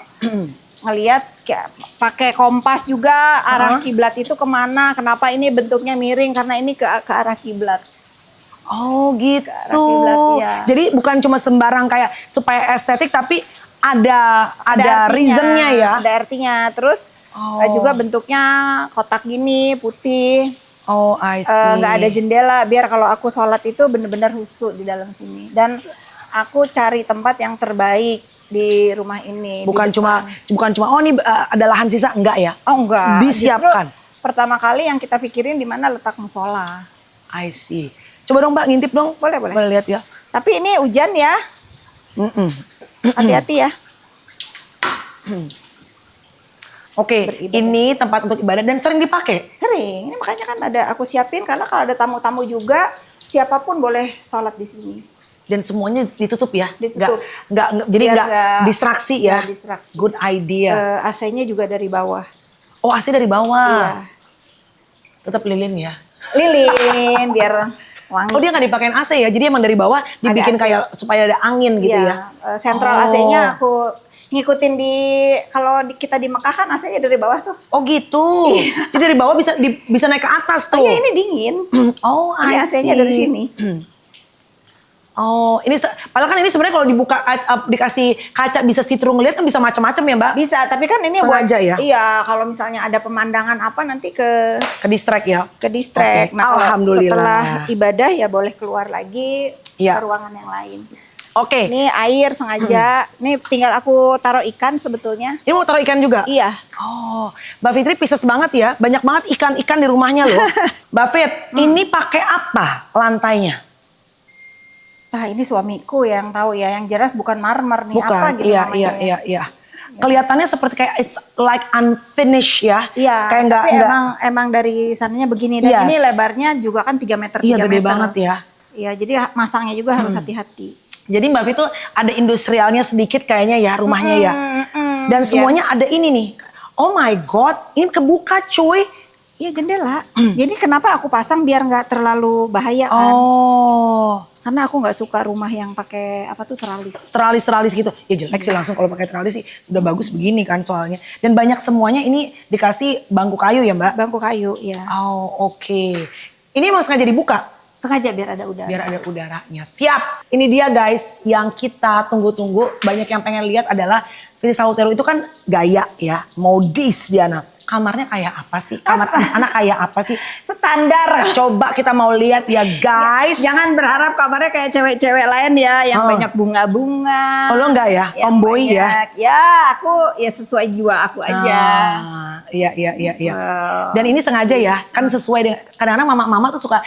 ngelihat kayak pakai kompas juga arah kiblat itu kemana? Kenapa ini bentuknya miring? Karena ini ke arah kiblat.
Oh, gitu.
kiblat, iya.
Jadi bukan cuma sembarang kayak supaya estetik tapi ada
artinya,
reasonnya ya.
Ada artinya. Terus juga bentuknya kotak gini, putih.
Oh, I see.
Nggak ada jendela biar kalau aku sholat itu bener-bener khusyuk di dalam sini. Dan aku cari tempat yang terbaik di rumah ini.
Bukan cuma oh ini ada lahan sisa, enggak ya?
Oh enggak.
Disiapkan.
Justru pertama kali yang kita pikirin di mana letak musola.
I see. Coba dong Mbak ngintip dong.
Boleh.
Boleh lihat ya.
Tapi ini hujan ya. Hati-hati ya.
Oke,
beribadah.
ini tempat untuk ibadah dan sering dipakai.
Sering, ini makanya kan aku siapin karena kalau ada tamu-tamu juga siapapun boleh sholat di sini.
Dan semuanya ditutup ya?
Ditutup.
Jadi
Biar
nggak
nggak-
distraksi ya?
nggak distraksi.
Good idea.
AC-nya juga dari bawah.
Oh, AC dari bawah.
Iya.
Tetap lilin ya?
Lilin biar wangi.
Oh, dia nggak dipakein AC ya? Jadi emang dari bawah dibikin
AC.
kayak supaya ada angin gitu ya?
Sentral
Oh.
AC-nya aku ngikutin kalau kita di Mekah kan AC-nya dari bawah tuh.
Oh gitu. Jadi dari bawah bisa naik ke atas tuh.
Oh iya, ini dingin.
Oh,
Ini
I
AC-nya
see.
dari sini.
Oh, ini padahal kan ini sebenarnya kalau dibuka dikasih kaca bisa see-through ngeliat kan bisa macam-macam ya, Mbak?
Bisa, tapi kan ini
Sengaja ya?
Iya, kalau misalnya ada pemandangan apa nanti ke
Ke distract ya.
distract.
Oke,
Nah, kalau
alhamdulillah.
setelah ibadah ya boleh keluar lagi
Iya.
ke ruangan yang lain.
Oke.
Ini air sengaja. Ini tinggal aku taruh ikan sebetulnya.
Ini mau taruh ikan juga?
Iya.
Oh, Mbak Fitri Pisces banget ya. Banyak banget ikan-ikan di rumahnya loh. Mbak Fit, ini pakai apa lantainya?
Nah, ini suamiku yang tahu ya. Yang jelas bukan marmer nih,
Bukan,
apa gitu
iya,
namanya.
iya. Kelihatannya seperti kayak it's like unfinished ya.
Iya,
Kayak
tapi emang dari sananya begini. Dan
Yes.
ini lebarnya juga kan 3 meter, 3
Iya,
meter.
gede banget ya.
Iya, jadi masangnya juga harus hati-hati.
Jadi Mbak Fit tuh ada industrialnya sedikit kayaknya ya rumahnya ya. Dan semuanya ada ini nih. Oh my God, ini kebuka cuy.
Iya, jendela. Jadi kenapa aku pasang biar nggak terlalu bahaya kan?
Oh,
Karena aku nggak suka rumah yang pakai apa tuh teralis.
teralis gitu. Ya jelek sih langsung kalau pakai teralis sih udah bagus begini kan soalnya. Dan banyak semuanya ini dikasih bangku kayu ya Mbak?
Bangku kayu, ya.
Oh oke. Ini emang sengaja dibuka?
Sengaja biar ada udara.
Biar ada udaranya. Siap. Ini dia guys yang kita tunggu-tunggu. Banyak yang pengen lihat adalah Fitri Sautero itu kan gaya ya. Modis dia anak. Kamarnya kayak apa sih? Kamar anak kayak apa sih?
Standar.
Coba kita mau lihat ya guys.
Jangan berharap kamarnya kayak cewek-cewek lain ya, yang
Oh.
banyak bunga-bunga.
Oh lo enggak ya?
yang
Tomboy ya?
banyak. Ya, aku ya sesuai jiwa aku aja.
Iya. Dan ini sengaja ya, kan sesuai dengan kadang-kadang mama-mama tuh suka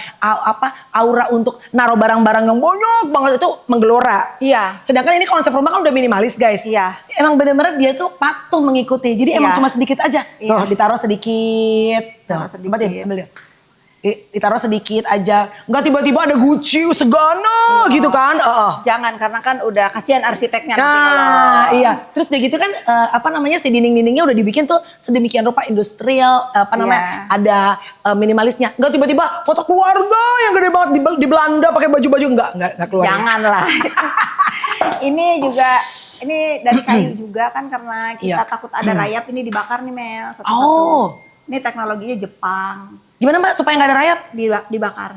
aura untuk naruh barang-barang yang banyak banget itu menggelora.
Iya.
Sedangkan ini konsep rumah kan udah minimalis guys.
Iya.
Emang bener-bener dia tuh patuh mengikuti. Jadi emang
Iya.
cuma sedikit aja.
Iya.
Tuh ditaruh sedikit. Tuh,
Taruh sedikit.
coba deh, ambil dia. Ditaruh sedikit aja. Enggak tiba-tiba ada Gucci segana gitu kan.
Jangan, karena kan udah kasihan arsiteknya nanti kalau.
Nah, iya. Terus udah gitu kan si dinding-dindingnya udah dibikin tuh sedemikian rupa industrial
Iya.
ada minimalisnya. Enggak tiba-tiba foto keluarga yang gede banget di Belanda pakai baju-baju enggak keluar.
Janganlah. Ini dari kayu juga kan, karena kita
Iya.
takut ada rayap, ini dibakar nih Mel satu-satu.
Oh.
Ini teknologinya Jepang,
Gimana Mbak supaya nggak ada rayap?
dibakar.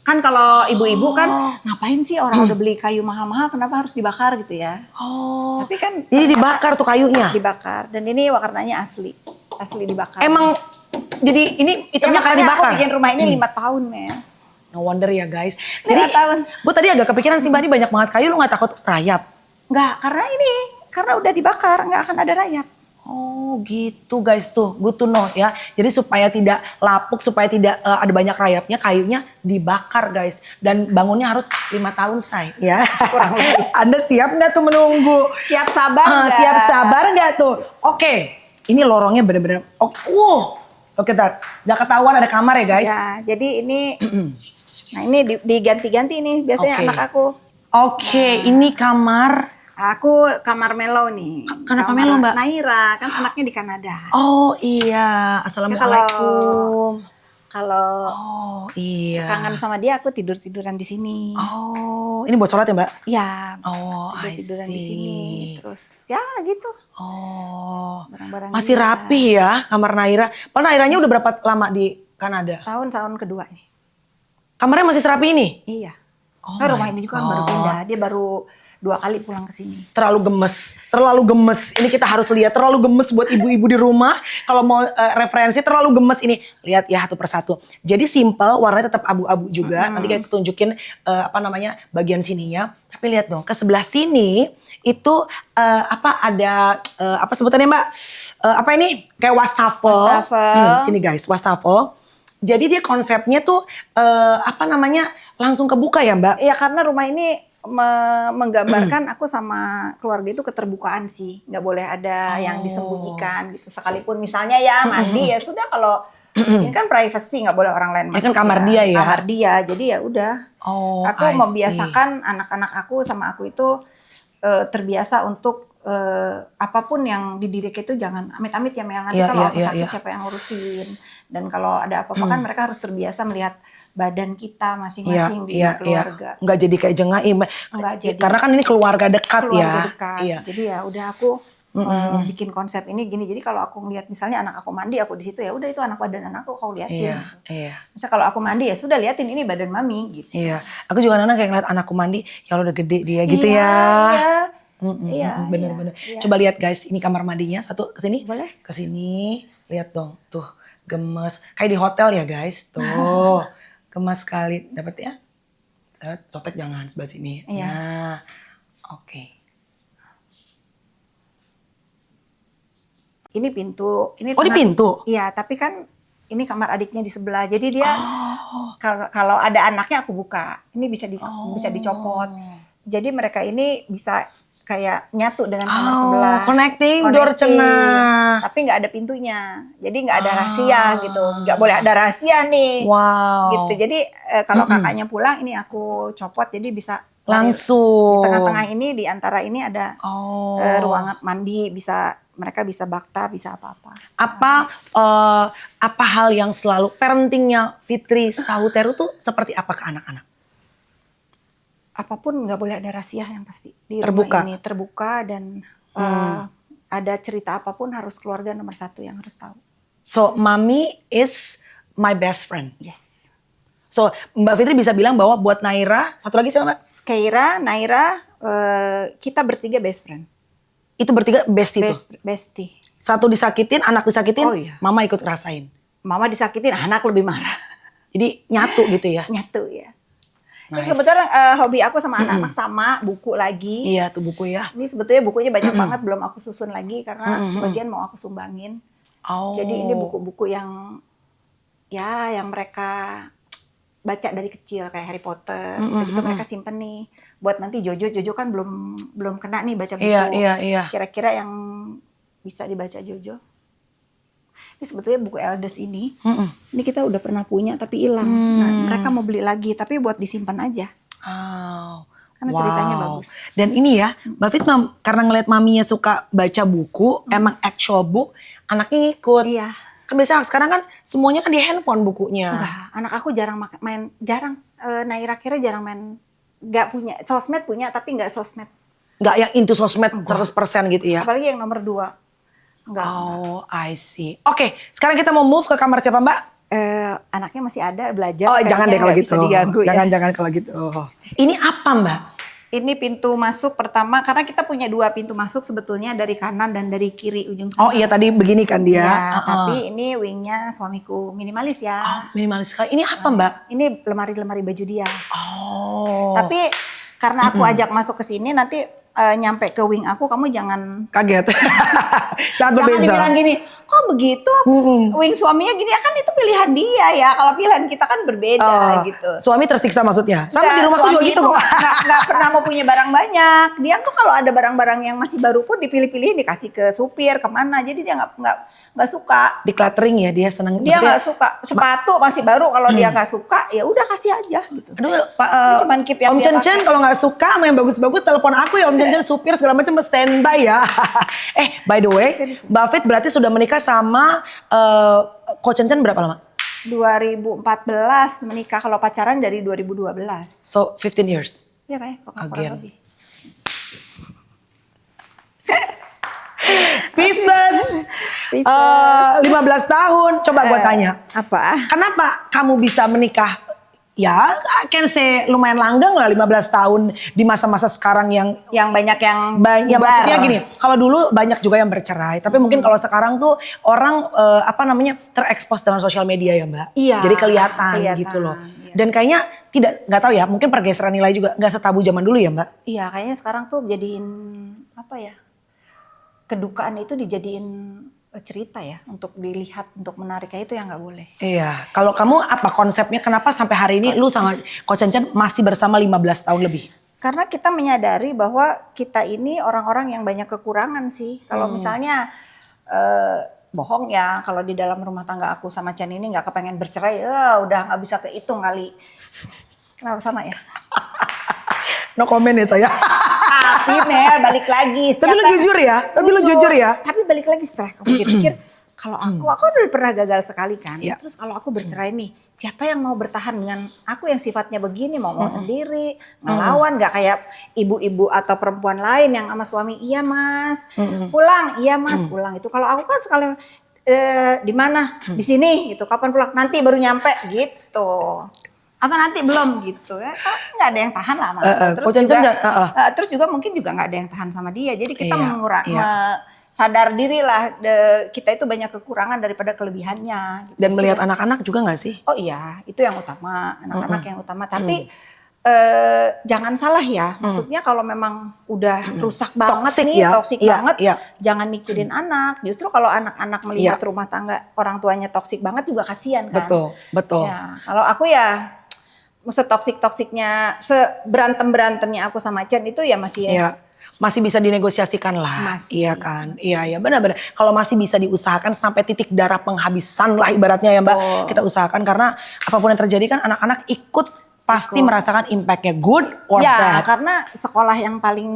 Kan kalau ibu-ibu kan ngapain sih orang udah beli kayu mahal-mahal kenapa harus dibakar gitu ya.
Oh.
Tapi kan
Jadi dibakar tuh kayunya.
dibakar, dan ini warnanya asli dibakar.
Emang jadi ini
ya,
hitamnya karena
makanya aku
dibakar.
bikin rumah ini 5 tahun Mel.
No wonder ya guys.
5
Jadi
tahun.
Bu tadi agak kepikiran sih Mbak ini banyak banget kayu, lu nggak takut rayap?
Enggak, karena udah dibakar nggak akan ada rayap.
Oh gitu guys tuh, good to know ya. Jadi supaya tidak lapuk, supaya tidak ada banyak rayapnya, kayunya dibakar guys. Dan bangunnya harus 5 tahun say ya.
Kurang lebih.
Anda siap nggak tuh menunggu?
Siap sabar nggak?
Siap sabar nggak tuh? Oke, ini lorongnya bener-bener. Oke, tar. Nggak ketahuan ada kamar ya guys.
Ya, jadi ini, nah ini diganti-ganti nih biasanya
Oke.
anak aku.
Oke, ini kamar.
Aku kamar Melo nih.
Kenapa
Kamar
Melo, Mbak?
Naira, kan anaknya di Kanada.
Oh iya, assalamualaikum.
Kalau
Oh iya.
kangen sama dia, aku tidur-tiduran di sini.
Oh, ini buat sholat ya Mbak?
Iya,
Oh, I
tidur-tiduran di
see.
sini. Terus ya gitu.
Oh,
Barang-barang
masih
dia.
rapih ya kamar Naira. Padahal Nairanya udah berapa lama di Kanada?
Tahun kedua nih.
Kamarnya masih serapi ini?
Iya.
Oh
Kan
my
rumah ini juga kan baru
God.
pindah. Dia baru 2 kali pulang ke sini.
Terlalu gemes. Ini kita harus lihat, terlalu gemes buat ibu-ibu di rumah. Kalau mau referensi terlalu gemes ini. Lihat ya satu persatu. Jadi simple, warnanya tetap abu-abu juga. Nanti kita tunjukin bagian sininya. Tapi lihat dong, ke sebelah sini itu ada apa sebutannya Mbak? Apa ini? Kayak wastafel.
Wastafel.
Sini guys, wastafel. Jadi dia konsepnya tuh langsung kebuka ya Mbak?
Iya, karena rumah ini menggambarkan aku sama keluarga itu keterbukaan sih, nggak boleh ada yang disembunyikan gitu. Sekalipun misalnya ya mandi ya sudah, kalau ini kan privacy, nggak boleh orang lain
Ini
masuk.
kan kamar dia ya.
Kamar dia, jadi ya udah. Aku
I see.
membiasakan anak-anak aku sama aku itu terbiasa untuk apapun yang dididik itu jangan amit-amit ya Mel. Nanti kalau aku sakit siapa yang ngurusin. Dan kalau ada apa-apa kan mereka harus terbiasa melihat badan kita masing-masing di keluarga.
Nggak jadi kayak jengaim. Karena kan ini keluarga dekat
keluarga dekat. Jadi ya udah aku bikin konsep ini gini. Jadi kalau aku ngeliat misalnya anak aku mandi, aku di situ ya udah itu anak badan anakku kau liatin. Misal kalau aku mandi ya sudah liatin ini badan mami gitu.
Iya. Aku juga anak kayak ngeliat anakku mandi, ya udah gede dia gitu bener-bener. Coba lihat guys, ini kamar mandinya. Satu kesini.
Boleh.
Kesini, lihat dong, tuh gemes. Kayak di hotel ya guys, tuh gemes sekali. Dapat ya? Sotek jangan sebelah sini.
Iya.
Nah, oke.
Ini pintu. Ini
di pintu?
Iya, tapi kan ini kamar adiknya di sebelah. Jadi dia kalau ada anaknya aku buka. Ini bisa dicopot. Jadi mereka ini bisa kayak nyatu dengan kamar sebelah.
Connecting door cenah.
Tapi nggak ada pintunya. Jadi nggak ada rahasia gitu. Nggak boleh ada rahasia nih.
Wow.
Gitu. Jadi kalau kakaknya pulang ini aku copot. Jadi bisa
langsung.
Di tengah-tengah ini, di antara ini ada ruangan mandi. Mereka bisa bakta, bisa apa-apa.
Apa hal yang selalu parentingnya Fitri Sahuteru tuh seperti apa ke anak-anak?
Apapun nggak boleh ada rahasia yang pasti di
terbuka.
Rumah ini terbuka dan ada cerita apapun harus keluarga nomor satu yang harus tahu.
So mommy is my best friend.
Yes.
So Mbak Fitri bisa bilang bahwa buat Naira, satu lagi siapa Mbak?
Keira, Naira, kita bertiga best friend.
Itu bertiga bestie tuh?
Bestie.
Satu disakitin, anak disakitin, mama ikut rasain.
Mama disakitin, anak lebih marah.
Jadi nyatu gitu ya?
Nyatu ya.
Nice.
Ini kebetulan hobi aku sama anak-anak sama, buku lagi.
Iya tuh buku ya.
Ini sebetulnya bukunya banyak banget, belum aku susun lagi karena sebagian mau aku sumbangin. Jadi ini buku-buku yang mereka baca dari kecil kayak Harry Potter, gitu mereka simpen nih. Buat nanti Jojo kan belum kena nih baca buku.
Iya.
Kira-kira yang bisa dibaca Jojo. Ini sebetulnya buku Eldest ini kita udah pernah punya tapi hilang. Nah, mereka mau beli lagi tapi buat disimpan aja. Karena ceritanya bagus.
Dan ini ya, Mbak Fit karena ngeliat maminya suka baca buku, emang actual book, anaknya ngikut.
Iya.
Kan biasanya sekarang kan semuanya kan di handphone bukunya.
Enggak, anak aku jarang jarang. Naira kira jarang main, nggak punya. Sosmed punya tapi nggak sosmed.
Nggak yang into sosmed 100% gitu ya?
Apalagi yang nomor 2. Enggak.
I see. Oke, sekarang kita mau move ke kamar siapa Mbak?
Anaknya masih ada belajar.
Jangan deh kalau gitu.
Diganggu,
jangan kalau gitu. Ini apa Mbak?
Ini pintu masuk pertama karena kita punya 2 pintu masuk sebetulnya dari kanan dan dari kiri ujung sana.
Iya tadi begini kan dia.
Ya, tapi ini wingnya suamiku minimalis ya.
Minimalis sekali. Ini apa Mbak?
Ini lemari-lemari baju dia. Tapi karena aku ajak masuk ke sini nanti nyampe ke wing aku, kamu jangan
kaget.
Jangan dibilang gini, kok begitu? Wing suaminya gini, kan itu pilihan dia ya. Kalau pilihan kita kan berbeda gitu.
Suami tersiksa maksudnya? Sama di rumahku juga gitu kok.
Nggak pernah mau punya barang banyak. Dia tuh kalau ada barang-barang yang masih baru pun dipilih-pilih, dikasih ke supir kemana. Jadi dia nggak suka.
Decluttering ya, dia senang.
Dia nggak suka. Sepatu masih baru, kalau dia nggak suka ya udah kasih aja gitu.
Aduh, Pak,
cuman keep yang
Om Cencen kalau nggak suka sama yang bagus-bagus telepon aku ya Om Cencen, supir segala macam standby ya. By the way, Mbak Fit berarti sudah menikah sama Ko Cencen berapa lama?
2014 menikah, kalau pacaran dari 2012.
So 15 years.
Iya kayak kurang lebih.
Pisces. 15 tahun. Coba gue tanya.
Apa?
Kenapa kamu bisa menikah? Ya, can say lumayan langgeng lah 15 tahun di masa-masa sekarang yang
banyak yang
maksudnya gini, kalau dulu banyak juga yang bercerai, tapi mungkin kalau sekarang tuh orang terekspos dengan sosial media ya Mbak.
Iya.
Jadi kelihatan gitu loh. Iya. Dan kayaknya nggak tahu ya, mungkin pergeseran nilai juga nggak setabu zaman dulu ya Mbak.
Iya, kayaknya sekarang tuh jadiin kedukaan itu dijadiin cerita ya, untuk dilihat, untuk menarik, kayak itu yang nggak boleh.
Iya, kalau kamu apa konsepnya, kenapa sampai hari ini lu sama Ko Cencen masih bersama 15 tahun lebih?
Karena kita menyadari bahwa kita ini orang-orang yang banyak kekurangan sih. Kalau misalnya bohong ya, kalau di dalam rumah tangga aku sama Chan ini nggak kepengen bercerai, udah nggak bisa kehitung kali. Kenapa sama ya?
No comment ya saya.
Tapi Mel balik lagi.
Tapi lu jujur ya? Tapi lu jujur ya?
Tapi balik lagi setelah aku pikir-pikir, kalau aku udah pernah gagal sekali kan.
Iya.
Terus kalau aku bercerai nih, siapa yang mau bertahan dengan aku yang sifatnya begini, mau sendiri, ngelawan, nggak kayak ibu-ibu atau perempuan lain yang sama suami, iya mas, pulang, iya mas, pulang. Itu kalau aku kan sekali di mana, di sini gitu, kapan pulang, nanti baru nyampe gitu. Atau nanti belum gitu ya, kan nggak ada yang tahan lah sama aku. Terus juga mungkin juga nggak ada yang tahan sama dia. Jadi kita sadar diri lah kita itu banyak kekurangan daripada kelebihannya. Gitu.
Dan melihat anak-anak juga nggak sih?
Oh iya, itu yang utama, anak-anak yang utama. Tapi jangan salah ya, maksudnya kalau memang udah rusak banget toksik banget, jangan mikirin anak. Justru kalau anak-anak melihat rumah tangga orang tuanya toksik banget juga kasihan kan.
Betul.
Ya, kalau aku ya setoksik-toksiknya, seberantem-berantemnya aku sama Chan itu ya masih
masih bisa dinegosiasikan lah. Iya kan? Iya benar-benar. Kalau masih bisa diusahakan sampai titik darah penghabisan lah ibaratnya ya Mbak. Kita usahakan karena apapun yang terjadi kan anak-anak ikut pasti merasakan impactnya, good or bad.
Karena sekolah yang paling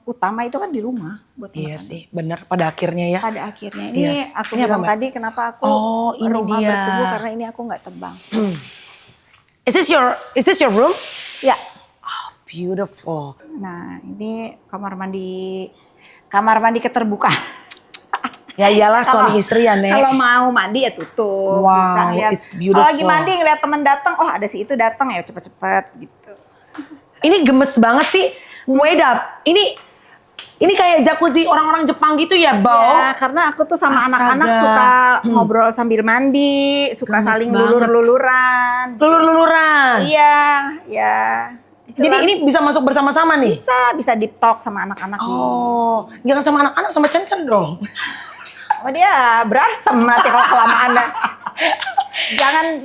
utama itu kan di rumah buat
anak-anak. Sih, benar pada akhirnya ya.
Pada akhirnya. Ini aku bilang tadi kenapa aku rumah bertumbuh karena ini aku nggak tebang.
Is this your room?
Ya.
Oh, beautiful.
Nah, ini kamar mandi keterbuka.
Ya iyalah suami istri ya, Nek.
Kalau mau mandi ya tutup.
Wow,
bisa lihat.
it's beautiful.
Kalau lagi mandi ngeliat temen datang, oh ada si itu datang ya cepet-cepet gitu.
Ini gemes banget sih. Wait up. Ini kayak jacuzzi orang-orang Jepang gitu ya, Bao?
Ya, karena aku tuh sama anak-anak suka ngobrol sambil mandi, suka saling lulur-luluran.
Lulur-luluran?
Iya, ya.
Jadi ini bisa masuk bersama-sama nih?
Bisa deep talk sama anak-anak.
Oh, jangan sama anak-anak, sama Cen-Cen dong.
Oh dia berantem nanti kalau kelamaan.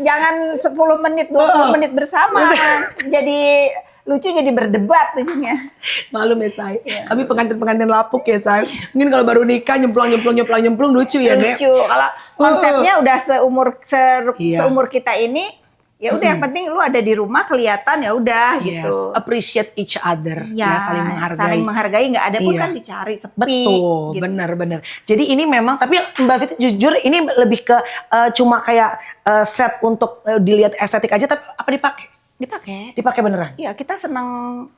Jangan 10 menit, 20 menit bersama. Jadi lucu jadi berdebat lucunya.
Malum ya Say. Tapi pengantin-pengantin lapuk ya Say. Mungkin kalau baru nikah nyemplung lucu ya Nek.
Lucu. Kalau konsepnya udah seumur kita ini, ya udah yang penting lu ada di rumah kelihatan ya udah gitu.
Appreciate each other. Ya, saling menghargai.
Saling menghargai, nggak ada pun kan dicari sepi.
Betul,
gitu.
benar. Jadi ini memang, tapi Mbak Fitri jujur ini lebih ke cuma kayak set untuk dilihat estetik aja, tapi apa dipakai? Dipakai beneran?
Iya, kita senang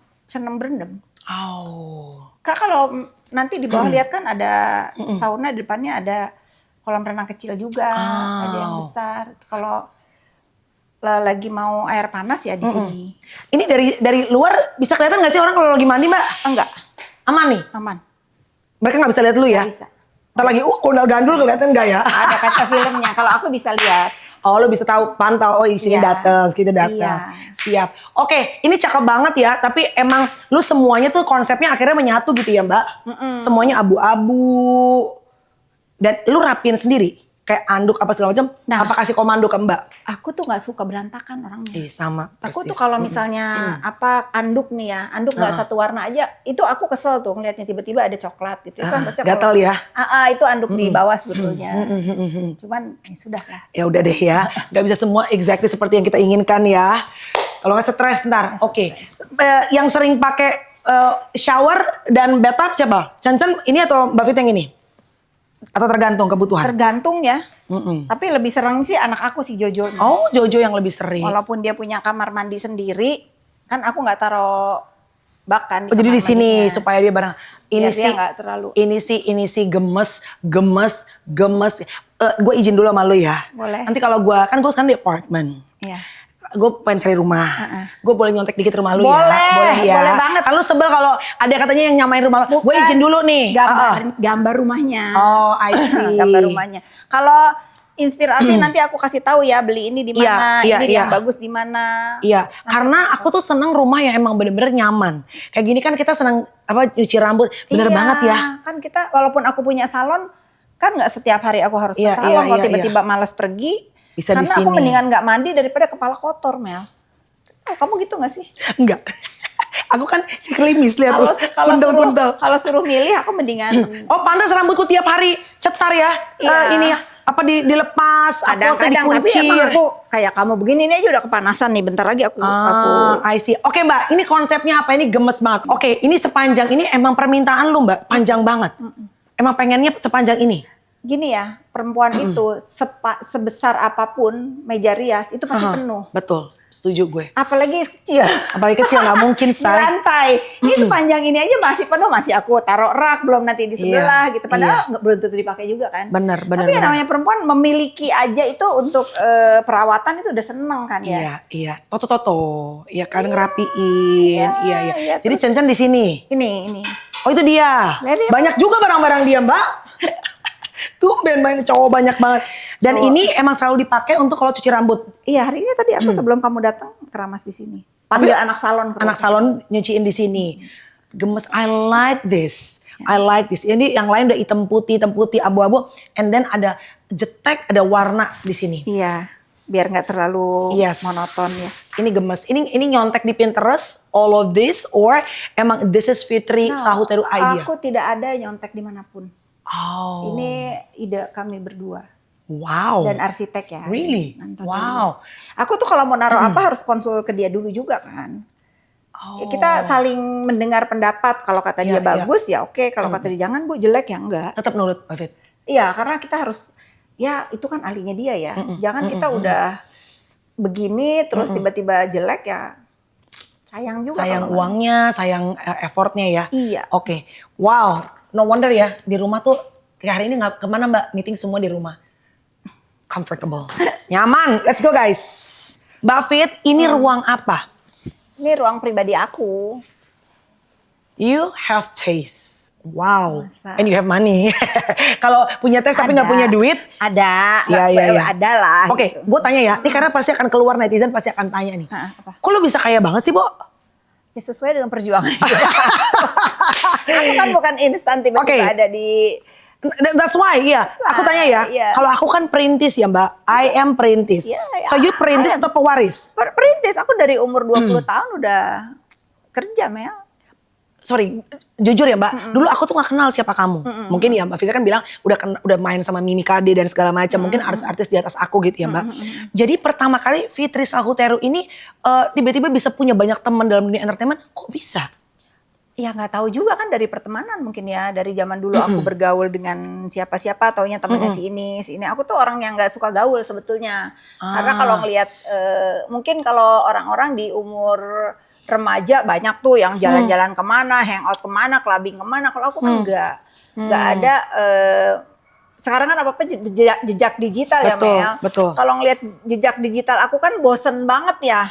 berendam.
Oh.
Kak kalau nanti di bawah lihat kan ada sauna, di depannya ada kolam renang kecil juga, ada yang besar. Kalau lagi mau air panas ya di sini.
Ini dari luar bisa kelihatan nggak sih orang kalau lagi mandi Mbak?
Enggak.
Aman nih?
Aman.
Mereka nggak bisa lihat lu ya?
Nggak bisa.
Ntar lagi, kondal gandul kelihatan nggak ya?
Ada kaca filmnya, kalau aku bisa lihat.
Oh, lo bisa tahu, pantau, di sini datang, situ datang. Siap. Oke, ini cakep banget ya, tapi emang lu semuanya tuh konsepnya akhirnya menyatu gitu ya Mbak? Semuanya abu-abu. Dan lu rapiin sendiri? Kayak anduk apa segala macam, apa kasih komando ke Mbak?
Aku tuh nggak suka berantakan orangnya.
Sama persis.
Aku tuh kalau misalnya anduk nih ya, anduk nggak satu warna aja, itu aku kesel tuh ngelihatnya tiba-tiba ada coklat gitu. Itu
gatal ya?
Itu anduk di bawah sebetulnya. Cuman ya sudah lah.
Ya udah deh ya, nggak bisa semua exactly seperti yang kita inginkan ya. Kalau nggak stres ntar, oke. Yang sering pakai shower dan bathtub siapa? Cen-Cen ini atau Mbak Fit yang ini? Atau tergantung kebutuhan?
Tergantung ya. Tapi lebih sering sih anak aku si Jojo.
Oh, Jojo yang lebih sering.
Walaupun dia punya kamar mandi sendiri, kan aku nggak taruh bak kan.
Oh, jadi di sini supaya dia bareng. Ini sih
nggak terlalu.
Ini sih gemes. Gue izin dulu sama lu ya.
Boleh.
Nanti kalau gue kan gue sekarang di apartemen.
Iya.
Gue pengen cari rumah. Gue boleh nyontek dikit rumah lu
boleh,
ya? Boleh ya.
Boleh banget.
Kalau sebel kalau ada katanya yang nyamain rumah lu. Gue izin dulu nih.
Gambar rumahnya.
Oh, I see.
Gambar rumahnya. Kalau inspirasi nanti aku kasih tahu ya, beli ini di mana, ini yang bagus di mana.
Iya, karena aku tuh seneng rumah yang emang bener-bener nyaman. Kayak gini kan kita seneng nyuci rambut, bener banget ya.
Kan kita walaupun aku punya salon, kan nggak setiap hari aku harus ke salon. Kalau tiba-tiba malas pergi,
bisa
karena aku mendingan nggak mandi daripada kepala kotor, Mel. Oh, kamu gitu nggak sih?
Enggak. Aku kan si klimis lihat
Kalau
tuh.
kalau suruh
Puntel-puntel.
kalau suruh milih aku mendingan
Oh pantas rambutku tiap hari cetar ya.
Iya.
Ini apa dilepas,
kadang-kadang, tapi
dikuncir.
emang aku kayak kamu begini ini aja udah kepanasan nih, bentar lagi aku
I see. Oke Mbak, ini konsepnya apa? Ini gemes banget. Oke, ini sepanjang ini emang permintaan lu Mbak, panjang banget. Emang pengennya sepanjang ini?
gini ya, perempuan itu sebesar apapun meja rias itu pasti penuh.
Betul, setuju gue.
Apalagi kecil.
Apalagi kecil nggak mungkin
Di
say.
lantai. Ini sepanjang ini aja masih penuh, masih aku taruh rak, belum nanti di sebelah gitu. Padahal belum tentu dipakai juga kan.
Bener.
Tapi yang namanya perempuan memiliki aja itu untuk perawatan itu udah seneng kan ya.
Iya. Toto. Iya kan ngerapiin. Iya. Jadi Cen-Cen di sini.
Ini.
Oh itu dia.
Lihat.
Banyak juga barang-barang dia Mbak. Tumben main cowok banyak banget. Dan ini emang selalu dipakai untuk kalau cuci rambut.
Iya, hari ini tadi aku sebelum kamu datang keramas di sini. Panggil anak salon.
Anak salon nyuciin di sini. Gemes, I like this. Ini yang lain udah hitam putih, abu-abu. And then ada jetek, ada warna di sini.
Iya, biar nggak terlalu monoton ya.
Ini gemes. Ini nyontek di Pinterest, all of this, or emang this is Fitri Sahuteru idea?
Aku tidak ada nyontek dimanapun.
Oh.
Ini ide kami berdua.
Wow.
Dan arsitek ya.
Really? Wow.
Aku tuh kalau mau naruh apa harus konsul ke dia dulu juga kan. Ya, kita saling mendengar pendapat. Kalau kata dia bagus ya oke. Kalau kata dia jangan Bu, jelek ya enggak.
Tetap nurut Mbak Fit.
Iya, karena kita harus ya itu kan ahlinya dia ya. Jangan kita udah begini terus tiba-tiba jelek ya. Sayang juga.
Sayang uangnya, sayang effortnya ya.
Iya.
Oke. Wow. No wonder ya di rumah tuh kayak hari ini nggak kemana Mbak, meeting semua di rumah. Comfortable, nyaman. Let's go guys. Mbak Fit, ini ruang apa?
Ini ruang pribadi aku.
You have taste. Wow.
Masa?
And you have money. Kalau punya taste tapi nggak punya duit.
Ada.
Iya.
Ada lah.
Oke,
gitu.
gue tanya ya. Ini karena pasti akan keluar netizen pasti akan tanya nih.
Apa?
Kok lo bisa kaya banget sih, Bo?
Ya sesuai dengan perjuangan. Aku kan bukan instan tiba-tiba ada di.
That's why, iya. Aku tanya ya.
Iya.
Kalau aku kan perintis ya, Mbak. I am perintis.
Iya,
So you perintis atau pewaris?
Perintis. Aku dari umur 20 tahun udah kerja, Mel.
Sorry, jujur ya Mbak, dulu aku tuh gak kenal siapa kamu. Mungkin ya Mbak Fitri kan bilang udah main sama Mimi Kade dan segala macam. Mungkin artis-artis di atas aku gitu ya Mbak. Jadi pertama kali Fitri Sahuteru ini tiba-tiba bisa punya banyak teman dalam dunia entertainment. Kok bisa?
Ya nggak tahu juga kan dari pertemanan mungkin ya. Dari zaman dulu aku bergaul dengan siapa-siapa, taunya temennya si ini. Aku tuh orang yang nggak suka gaul sebetulnya. Karena kalau ngelihat, mungkin kalau orang-orang di umur remaja banyak tuh yang jalan-jalan kemana, hangout kemana, clubbing kemana. Kalau aku kan nggak ada. Sekarang kan apa jejak digital ya Mel.
Betul.
Kalau ngelihat jejak digital aku kan bosen banget ya.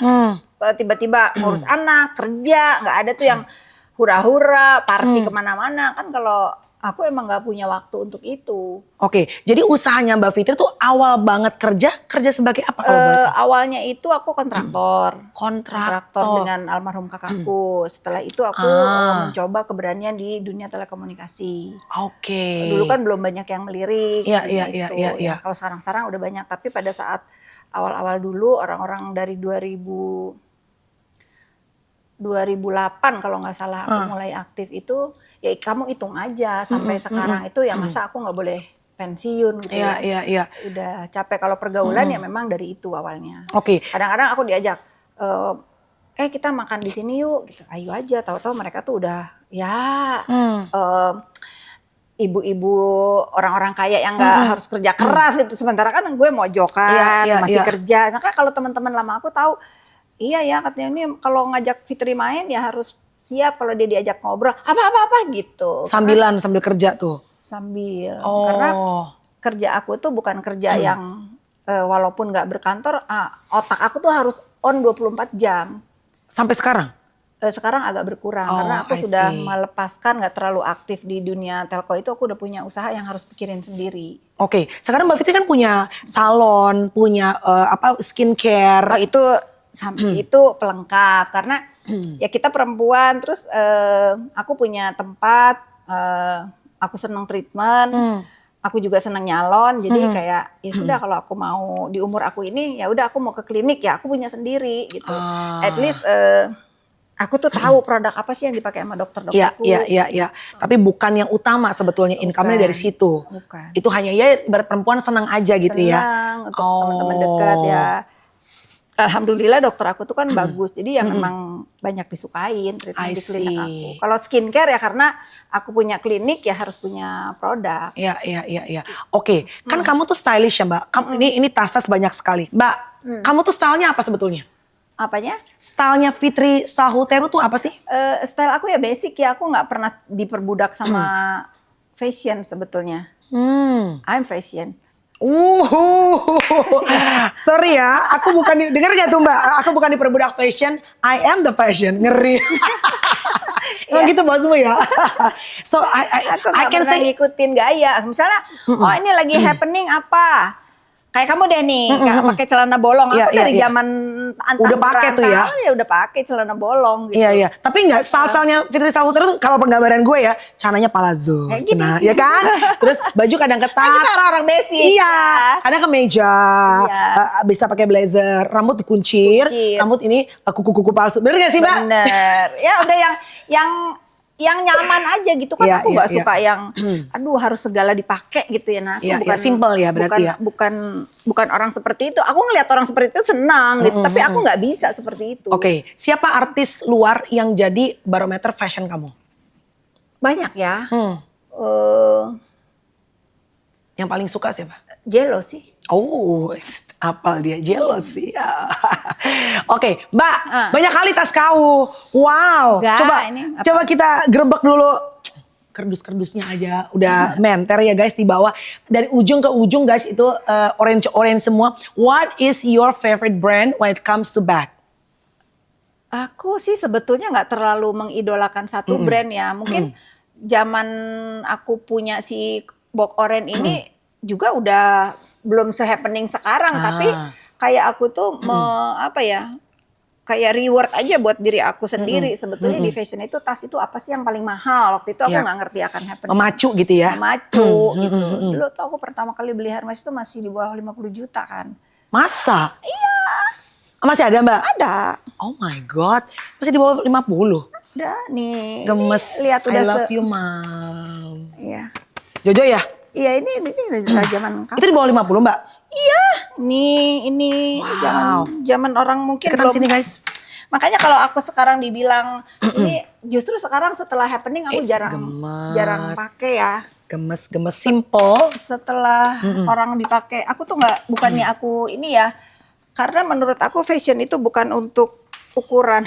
Tiba-tiba ngurus anak, kerja, nggak ada tuh yang hura-hura, party kemana-mana. Kan kalau aku emang nggak punya waktu untuk itu.
Oke, jadi usahanya Mbak Fitri tuh awal banget kerja sebagai apa kalau boleh tahu?
Awalnya itu aku kontraktor.
Kontraktor.
Dengan almarhum kakakku. Setelah itu aku mencoba keberanian di dunia telekomunikasi.
Oke.
Dulu kan belum banyak yang melirik.
Iya.
Kalau sekarang udah banyak. Tapi pada saat awal-awal dulu orang-orang dari 2008 kalau nggak salah aku mulai aktif itu, ya kamu hitung aja sampai sekarang itu ya masa aku nggak boleh pensiun gitu ya.
Iya.
Udah capek kalau pergaulan ya memang dari itu awalnya.
Oke.
Kadang-kadang aku diajak, kita makan di sini yuk, gitu. Ayo aja. Tahu-tahu mereka tuh udah ibu-ibu orang-orang kaya yang nggak harus kerja keras gitu. Sementara kan gue mojokan, masih kerja. Nah kan kalau teman-teman lama aku tahu. Iya ya katanya ini kalau ngajak Fitri main ya harus siap kalau dia diajak ngobrol apa gitu.
Sambil kerja tuh.
Sambil. Karena kerja aku tuh bukan kerja yang walaupun nggak berkantor, otak aku tuh harus on 24 jam.
Sampai sekarang?
Sekarang agak berkurang karena aku sudah melepaskan, nggak terlalu aktif di dunia telco itu. Aku udah punya usaha yang harus pikirin sendiri.
Oke, sekarang Mbak Fitri kan punya salon, punya skincare.
Itu sampai itu pelengkap karena ya kita perempuan terus aku punya tempat, aku seneng treatment, aku juga seneng nyalon, jadi kayak ya sudah kalau aku mau di umur aku ini ya udah aku mau ke klinik ya aku punya sendiri gitu. At least Aku tuh tahu produk apa sih yang dipakai sama
Iya,
dokter-dokterku.
iya. Tapi bukan yang utama sebetulnya income-nya
Bukan.
dari situ.
Bukan.
Itu hanya ya ibarat perempuan senang aja gitu ya.
Senang untuk teman-teman dekat ya. Alhamdulillah dokter aku tuh kan bagus, jadi ya memang banyak disukain treatment
I
di klinik aku.
see.
Kalau skincare ya karena aku punya klinik ya harus punya produk.
Iya. Oke, kan kamu tuh stylish ya Mbak. Ini tasnya banyak sekali. Mbak, kamu tuh stylenya apa sebetulnya?
Apanya?
Stylenya Fitri Sahuteru tuh apa sih?
Style aku ya basic ya, aku nggak pernah diperbudak sama fashion sebetulnya. I'm fashion.
Sorry ya, aku bukan dengar gak tuh Mbak? Aku bukan diperbudak fashion, I am the fashion. Ngeri. Emang gitu bosmu ya. So
Aku
I
nggak
can
pernah
say
ngikutin gaya. Misalnya, oh ini lagi happening apa? Kayak kamu deh nih, nggak pakai celana bolong. Aku
Iya,
dari
iya.
zaman
Udah pakai tuh ya?
ya udah pakai celana bolong. Gitu.
Iya. Tapi enggak style-stylenya Fitri Sahuteru tuh kalau penggambaran gue ya, cananya palazzo,
Kayak gini.
ya kan? Terus baju kadang ketat.
Kan kita orang-orang basic.
Iya, kadang kemeja,
Iya.
bisa pakai blazer, rambut dikuncir,
Kuncir.
rambut ini kuku-kuku palsu. Bener gak sih Mbak?
Bener. Ya udah yang nyaman aja gitu kan.
Iya,
Aku nggak
iya,
suka yang aduh harus segala dipakai gitu ya. Nah, aku
Iya, simple ya berarti ya.
bukan orang seperti itu. Aku ngelihat orang seperti itu senang gitu, tapi aku nggak bisa seperti itu.
Oke, siapa artis luar yang jadi barometer fashion kamu?
Banyak ya.
Yang paling suka siapa?
Jello sih.
Oh, apal dia jealous sih. Oke, Mbak, banyak kali tas kau. Wow.
Enggak,
coba
ini apa?
coba kita gerebek dulu. Kerdus-kerdusnya aja udah menter ya guys di bawah. Dari ujung ke ujung guys itu orange semua. What is your favorite brand when it comes to bag?
Aku sih sebetulnya nggak terlalu mengidolakan satu brand ya. Mungkin zaman aku punya si Bok Oren ini juga udah belum se-happening sekarang. Tapi kayak aku tuh kayak reward aja buat diri aku sendiri. Sebetulnya di fashion itu tas itu apa sih yang paling mahal? Waktu itu aku nggak ngerti akan happening.
Memacu gitu ya?
Memacu gitu. Dulu tuh aku pertama kali beli Hermes itu masih di bawah 50 juta kan.
Masa? Iya. Masih ada Mbak?
Ada.
Oh my God. Masih di bawah 50?
Ada nih.
Gemes.
Ini lihat udah
I love you Mom.
Iya.
Jojo ya?
Iya ini udah zaman kapan?
Itu di bawah 50 Mbak?
Iya, ini zaman orang mungkin
Ikutan
belum.
sini guys.
Makanya kalau aku sekarang dibilang ini justru sekarang setelah happening aku jarang pakai ya.
Gemes simple.
Setelah orang dipakai, aku tuh bukannya aku ini ya. Karena menurut aku fashion itu bukan untuk ukuran.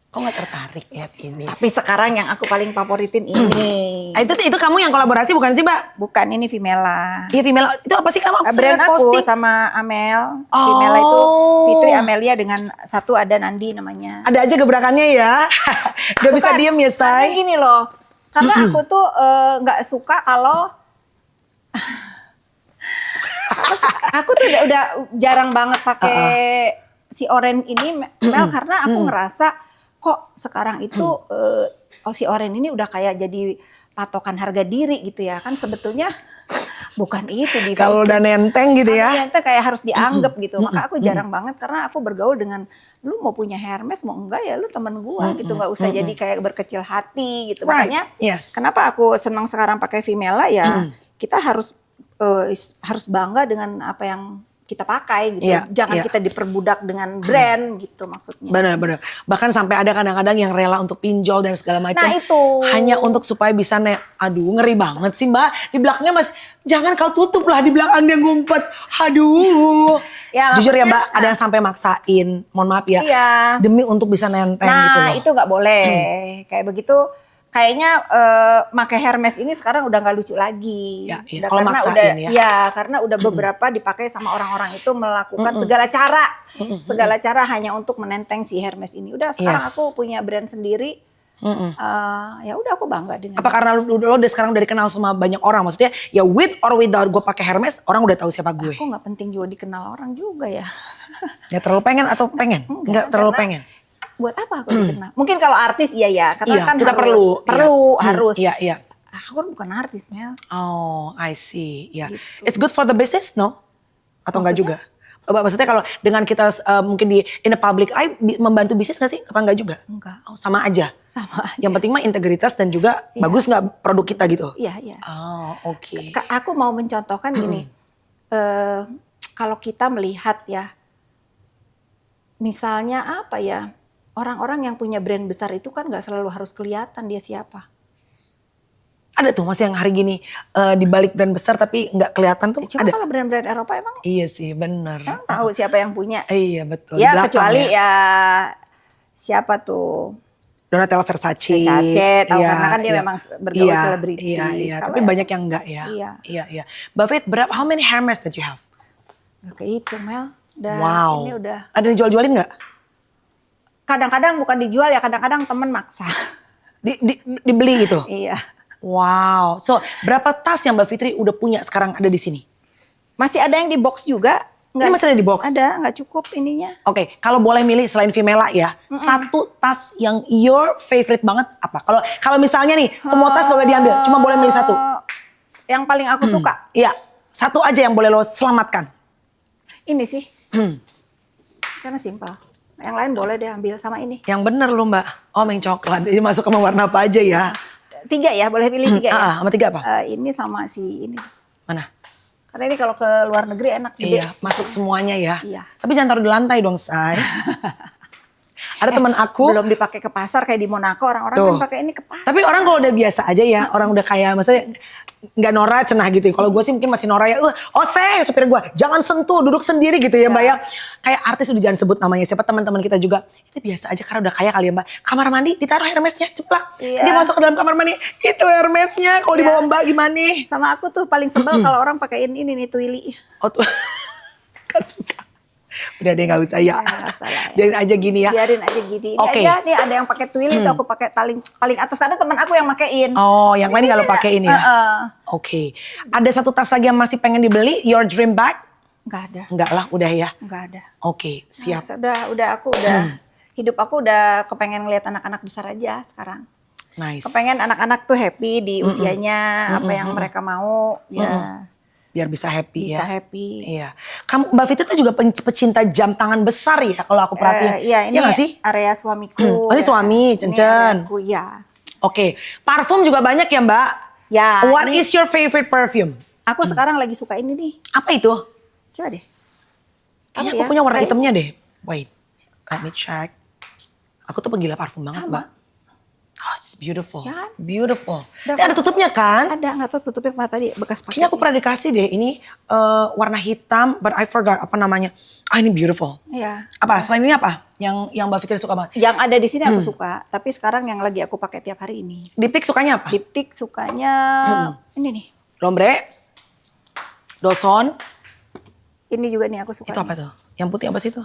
Kok gak tertarik lihat ini?
Tapi sekarang yang aku paling favoritin ini.
Itu kamu yang kolaborasi bukan sih Mbak?
Bukan, ini Vimela.
Iya Vimela, itu apa sih kamu?
Brand
sering
aku
posting.
sama Amel.
Oh.
Vimela itu Fitri Amelia dengan satu ada Nandi namanya.
Ada aja gebrakannya ya. Gak bisa
Bukan,
diem ya
karena
say.
gini loh. Karena aku tuh nggak suka kalau aku tuh udah jarang banget pakai si orange ini Mel karena aku ngerasa kok sekarang itu si orange ini udah kayak jadi patokan harga diri gitu ya. Kan sebetulnya bukan itu di
Kalau udah nenteng gitu ya.
Ternyata kayak harus dianggap gitu. Maka aku jarang banget karena aku bergaul dengan lu mau punya Hermes mau enggak ya lu temen gua gitu. Nggak usah jadi kayak berkecil hati gitu.
Right.
Makanya
Yes.
kenapa aku senang sekarang pakai Vimela ya kita harus bangga dengan apa yang kita pakai gitu.
Iya,
Jangan
iya.
kita diperbudak dengan brand gitu maksudnya.
Benar. Bahkan sampai ada kadang-kadang yang rela untuk pinjol dan segala macam.
Nah, itu.
Hanya untuk supaya bisa aduh ngeri banget sih Mbak. Di belakangnya Mas, jangan kau tutup lah di belakang dia ngumpet. Aduh.
Ya,
Jujur ya
maksudnya,
Mbak, ada yang sampai maksain. Mohon maaf ya.
Iya.
Demi untuk bisa nenteng gitu loh.
Nah itu nggak boleh. Kayak begitu. Kayaknya pakai Hermes ini sekarang udah nggak lucu lagi.
Ya, iya.
Udah
Kalau
karena
maksain ya.
karena udah beberapa dipakai sama orang-orang itu melakukan segala cara hanya untuk menenteng si Hermes ini. Udah sekarang
Yes.
aku punya brand sendiri. Ya udah aku bangga dengan.
Apa karena lo udah sekarang udah dikenal sama banyak orang? Maksudnya ya with or without gue pakai Hermes, orang udah tahu siapa gue.
Aku nggak penting juga dikenal orang juga ya.
Nggak terlalu pengen atau pengen? Nggak terlalu pengen.
Buat apa aku dikenal? Mungkin kalau artis iya ya, karena
Iya,
kan
kita
harus, harus.
Iya.
Aku kan bukan artis Mel.
Oh, I see. Ya.
Gitu.
It's good for the business, no? Atau enggak juga? Maksudnya kalau dengan kita mungkin di in the public eye membantu bisnis gak sih? Apa enggak juga?
Enggak.
Oh, sama aja.
Sama aja.
Yang penting mah integritas dan juga
Iya.
bagus nggak produk kita gitu.
Iya, iya.
Oh, oke.
Aku mau mencontohkan gini. Kalau kita melihat ya, misalnya apa ya, orang-orang yang punya brand besar itu kan nggak selalu harus kelihatan dia siapa.
Ada tuh Mas yang hari gini di balik brand besar tapi nggak kelihatan tuh
Cuma
ada.
kalau brand-brand Eropa emang
Iya sih, bener.
tahu siapa yang punya.
Iya betul. Di
Ya
belakang
kecuali ya siapa tuh
Donatella Versace.
Versace, tahu
Iya,
karena kan dia
iya.
memang bergaul
Iya,
selebritis.
Iya, iya.
Kalau
Tapi
yang-
banyak yang enggak ya.
Iya.
Iya, iya. Mbak Fit, how many Hermes that you have?
Nggak kehitung Mel. Udah,
Wow.
Ini udah.
Ada yang jual-jualin nggak?
Kadang-kadang bukan dijual ya, kadang-kadang temen maksa.
Dibeli gitu?
Iya.
Wow. So, berapa tas yang Mbak Fitri udah punya sekarang ada di sini?
Masih ada yang di box juga.
Ini masih ada di box?
Ada, nggak cukup ininya.
Oke, kalau boleh milih selain Vimela ya, satu tas yang your favorite banget apa? Kalau misalnya nih, semua tas gak boleh diambil, cuma boleh milih satu.
Yang paling aku suka,
Iya, satu aja yang boleh lo selamatkan.
ini sih. Karena simpel. Yang lain boleh deh ambil sama ini.
Yang bener lo Mbak. Oh, yang coklat. Ini masuk sama warna apa aja ya?
3 ya, boleh pilih 3 ya.
Sama 3 apa?
Ini sama si ini.
Mana?
Karena ini kalau ke luar negeri enak gede.
Iya, masuk semuanya ya.
Iya.
Tapi jangan taruh di lantai dong, Say. Ada teman aku.
Belum dipakai ke pasar kayak di Monaco, orang-orang
Tuh.
kan pakai ini ke pasar.
Tapi orang kalau udah biasa aja ya, orang udah kayak maksudnya nggak Nora cenah gitu. Kalau gue sih mungkin masih Nora ya, Ose supir gue, jangan sentuh, duduk sendiri gitu ya Mbak ya. Kayak artis udah jangan sebut namanya, siapa teman-teman kita juga. Itu biasa aja karena udah kaya kali ya Mbak. Kamar mandi ditaruh Hermesnya, ceplak.
Iya.
Dia masuk ke dalam kamar mandi, itu Hermesnya. Kalau dibawa Mbak gimana?
Sama aku tuh paling sebel kalau orang pakein ini nih Twilly.
Oh tuh, gak suka. Udah deh gak usah ya.
Nggak usah lah ya.
Biarin aja gini ya.
Biarin aja gini. Ini
Oke.
aja nih ada yang pakai Twilly tuh aku pakai paling atas, karena teman aku yang pakein.
Oh, yang lain gak lo pakein ya?
Heeh.
Oke. Ada satu tas lagi yang masih pengen dibeli, your dream bag?
Nggak ada.
Enggak lah, udah ya.
Nggak ada.
Oke, siap.
Udah aku udah hidup aku udah kepengen ngeliat anak-anak besar aja sekarang.
Nice.
Kepengen anak-anak tuh happy di usianya, apa yang mereka mau ya
Biar bisa happy
bisa
ya.
happy.
Iya. Kamu Mbak Fitri tuh juga pecinta jam tangan besar ya kalau aku perhatiin.
Iya, ini
Iya nggak sih?
area suamiku.
Oh, ini suami,
Ini
Cencen.
areaku, ya.
Oke. Parfum juga banyak ya Mbak?
Ya.
What
ini
is your favorite perfume?
aku sekarang lagi suka ini nih.
Apa itu?
Coba deh.
Kayaknya
Apa
aku
ya?
punya warna
Kayak-
hitamnya deh. Wait, let me check. Aku tuh penggila parfum banget
Sama.
Mbak. Oh, it's beautiful.
Ya kan?
Beautiful.
Udah,
Ini ada tutupnya kan?
Ada nggak tahu tutupnya kemana tadi bekas pakai.
Kayaknya aku pernah dikasih deh ini warna hitam, but I forgot apa namanya. Ah ini beautiful.
Iya.
Apa? Selain ini apa? Yang Mbak Fitri suka banget?
Yang ada di sini aku suka, tapi sekarang yang lagi aku pakai tiap hari ini.
Diptyque sukanya apa?
Diptyque sukanya ini nih.
Lombre, Doson,
Ini juga nih aku suka.
itu
nih.
apa tuh? Yang putih apa sih itu?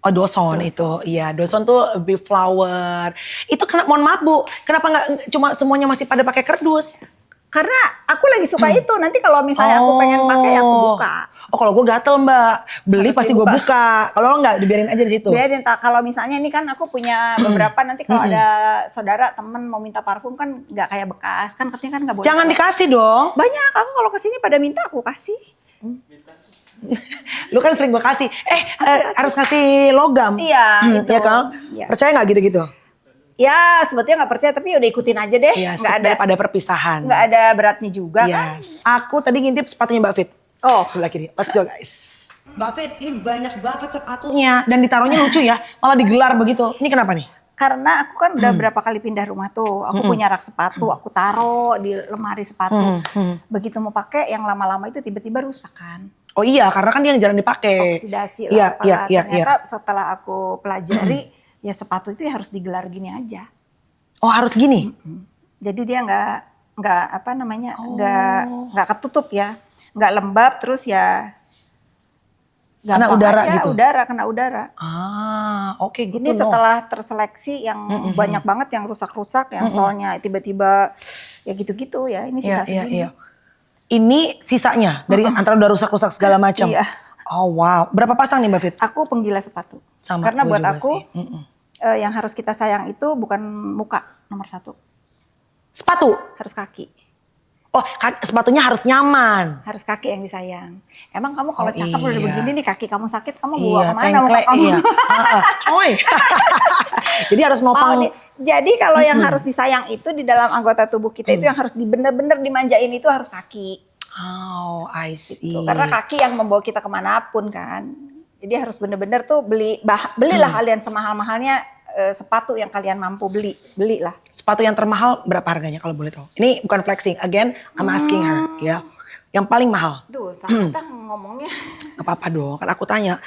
Oh Doson itu, iya Doson tuh lebih flower. Itu mohon maaf Bu, kenapa nggak cuma semuanya masih pada pakai kardus?
Karena aku lagi suka itu. Nanti kalau misalnya aku pengen pakai aku buka.
Oh kalau gue gatel Mbak, beli
Harus
pasti gue
dibuka.
buka. Kalau enggak dibiarin aja di situ.
Biarin kalau misalnya ini kan aku punya beberapa, nanti kalau ada saudara temen mau minta parfum kan nggak kayak bekas, kan katanya kan nggak boleh.
Jangan dikasih dong.
Banyak, aku kalau kesini pada minta aku kasih.
Lu kan sering gue kasih. Harus kasih logam.
Iya, itu.
Ya kan?
Iya.
Percaya nggak gitu-gitu?
Ya sebetulnya nggak percaya, tapi udah ikutin aja deh.
Iya,
Nggak ada,
daripada perpisahan.
nggak ada beratnya juga kan.
Yes. Aku tadi ngintip sepatunya Mbak Fit.
Oh.
Sebelah kiri. Let's go guys. Mbak Fit, ini banyak banget sepatunya. Dan ditaruhnya lucu ya. Malah digelar begitu. Ini kenapa nih?
Karena aku kan udah berapa kali pindah rumah tuh. Aku punya rak sepatu, aku taruh di lemari sepatu. Begitu mau pakai, yang lama-lama itu tiba-tiba rusak kan.
Oh iya, karena kan dia yang jarang dipakai.
Oksidasi
Iya,
lah. Apa.
iya, iya, iya.
Ternyata setelah aku pelajari, ya sepatu itu ya harus digelar gini aja.
Oh harus gini?
Jadi dia nggak apa namanya, nggak ketutup ya, nggak lembab, terus ya
Kena
gampang
udara
aja,
gitu?
kena udara.
Ah, oke gitu.
Ini setelah terseleksi yang banyak banget yang rusak-rusak, yang soalnya tiba-tiba ya gitu-gitu ya. Ini
Iya,
sisa
iya,
segini.
iya. Ini sisanya dari antara udah rusak-rusak segala macam.
Iya.
Oh wow. Berapa pasang nih Mbak Fit?
Aku penggila sepatu.
Sama,
Karena
gue
buat
juga
aku
sih.
yang harus kita sayang itu bukan muka nomor 1,
Sepatu?
harus kaki.
Oh, sepatunya harus nyaman.
Harus kaki yang disayang. Emang kamu kalau
Oh,
cakep udah
iya.
begini nih kaki kamu sakit, kamu bawa kemana muka
tengklek,
kamu?
iya. Oi. Jadi harus nopang.
Jadi kalau yang harus disayang itu di dalam anggota tubuh kita itu yang harus bener-bener dimanjain itu harus kaki.
Oh, I see.
Gitu. Karena kaki yang membawa kita kemanapun kan. Jadi harus bener-bener tuh belilah kalian semahal-mahalnya sepatu yang kalian mampu belilah.
Sepatu yang termahal berapa harganya kalau boleh tahu? Ini bukan flexing, again I'm asking her ya. Yang paling mahal.
Duh, kita ngomongnya.
Gak apa-apa dong, kan aku tanya.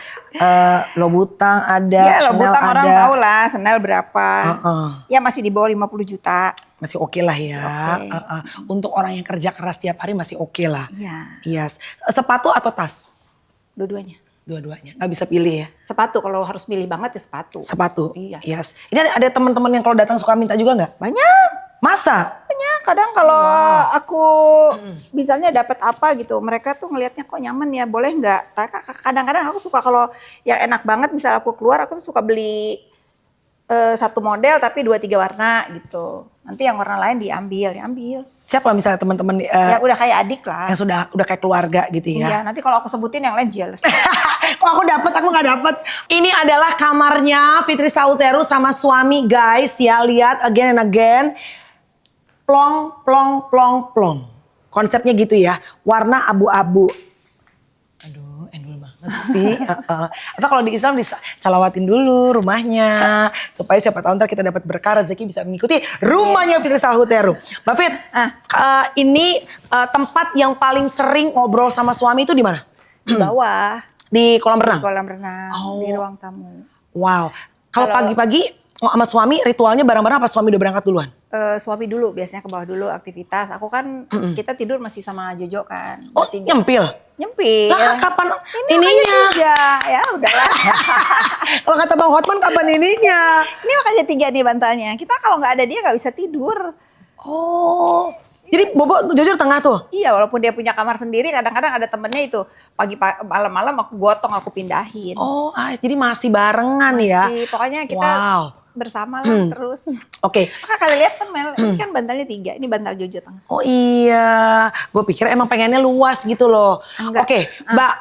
Lobutang ada,
Ya,
Chanel
Louboutin
ada.
orang tahu lah, Chanel berapa.
Uh-uh.
Ya masih di bawah 50 juta.
Masih oke lah ya.
Masih
Untuk orang yang kerja keras tiap hari masih oke lah.
Iya.
Yes. Sepatu atau tas?
Dua-duanya.
Dua-duanya. Gak bisa pilih ya.
Sepatu, kalau harus milih banget ya sepatu.
Sepatu.
Iya.
Yes. Ini ada teman-teman yang kalau datang suka minta juga nggak?
Banyak.
Masa?
Banyak. Kadang kalau aku misalnya dapat apa gitu, mereka tuh ngelihatnya kok nyaman ya, boleh nggak? Kadang-kadang aku suka kalau yang enak banget, misal aku keluar, aku tuh suka beli satu model tapi 2-3 warna gitu. Nanti yang warna lain diambil.
Siapa misalnya teman-teman
Ya udah kayak adik lah.
yang udah kayak keluarga gitu ya?
Iya, nanti kalau aku sebutin yang lain jealous.
Kok aku nggak dapet. Ini adalah kamarnya Fitri Sauteru sama suami guys ya. Lihat again and again. Plong, plong, plong, plong. Konsepnya gitu ya. Warna abu-abu. Aduh, endul banget sih. Apa kalau di Islam disalawatin dulu rumahnya. Supaya siapa tahu ntar kita dapat berkah, rezeki bisa mengikuti rumahnya Fitri Sauteru. Mbak Fit, ini tempat yang paling sering ngobrol sama suami itu di mana?
Di bawah.
Di kolam renang?
Di kolam renang,
Oh.
di ruang tamu.
Wow. Kalau pagi-pagi sama suami ritualnya bareng-bareng apa suami udah berangkat duluan?
Suami dulu, biasanya ke bawah dulu aktivitas. Aku kan, kita tidur masih sama Jojo kan.
Oh,
bertiga.
nyempil?
Nyempil.
Lah kapan
Ini
ininya?
makanya 3, ya udahlah.
Kalau kata Bang Hotman kapan ininya?
Ini makanya 3 nih bantalnya. Kita kalau nggak ada dia nggak bisa tidur.
Oh, jadi Bobo jujur tengah tuh?
Iya, walaupun dia punya kamar sendiri, kadang-kadang ada temennya itu. Malam-malam aku gotong, aku pindahin.
Oh, jadi masih barengan ya?
Masih, pokoknya kita bersama lah terus.
Oke.
Maka kalian lihat kan Mel, ini kan bantalnya 3, ini bantal Jojo tengah.
Oh iya, gue pikir emang pengennya luas gitu loh.
Enggak.
Oke, Mbak,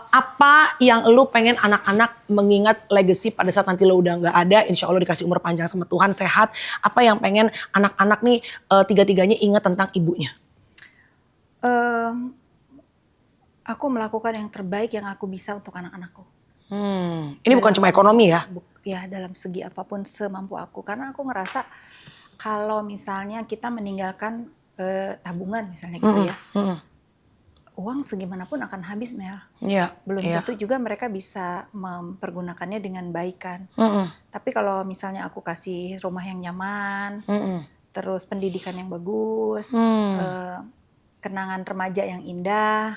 apa yang lu pengen anak-anak mengingat legacy pada saat nanti lo udah nggak ada, insya Allah dikasih umur panjang sama Tuhan, sehat. Apa yang pengen anak-anak nih tiga-tiganya ingat tentang ibunya?
Aku melakukan yang terbaik yang aku bisa untuk anak-anakku.
Ini bukan cuma ekonomi ya?
Ya dalam segi apapun semampu aku. Karena aku ngerasa kalau misalnya kita meninggalkan tabungan misalnya gitu ya. Uang segimanapun akan habis Mel.
Iya.
Belum tentu juga mereka bisa mempergunakannya dengan baik kan. Tapi kalau misalnya aku kasih rumah yang nyaman, terus pendidikan yang bagus, kenangan remaja yang indah,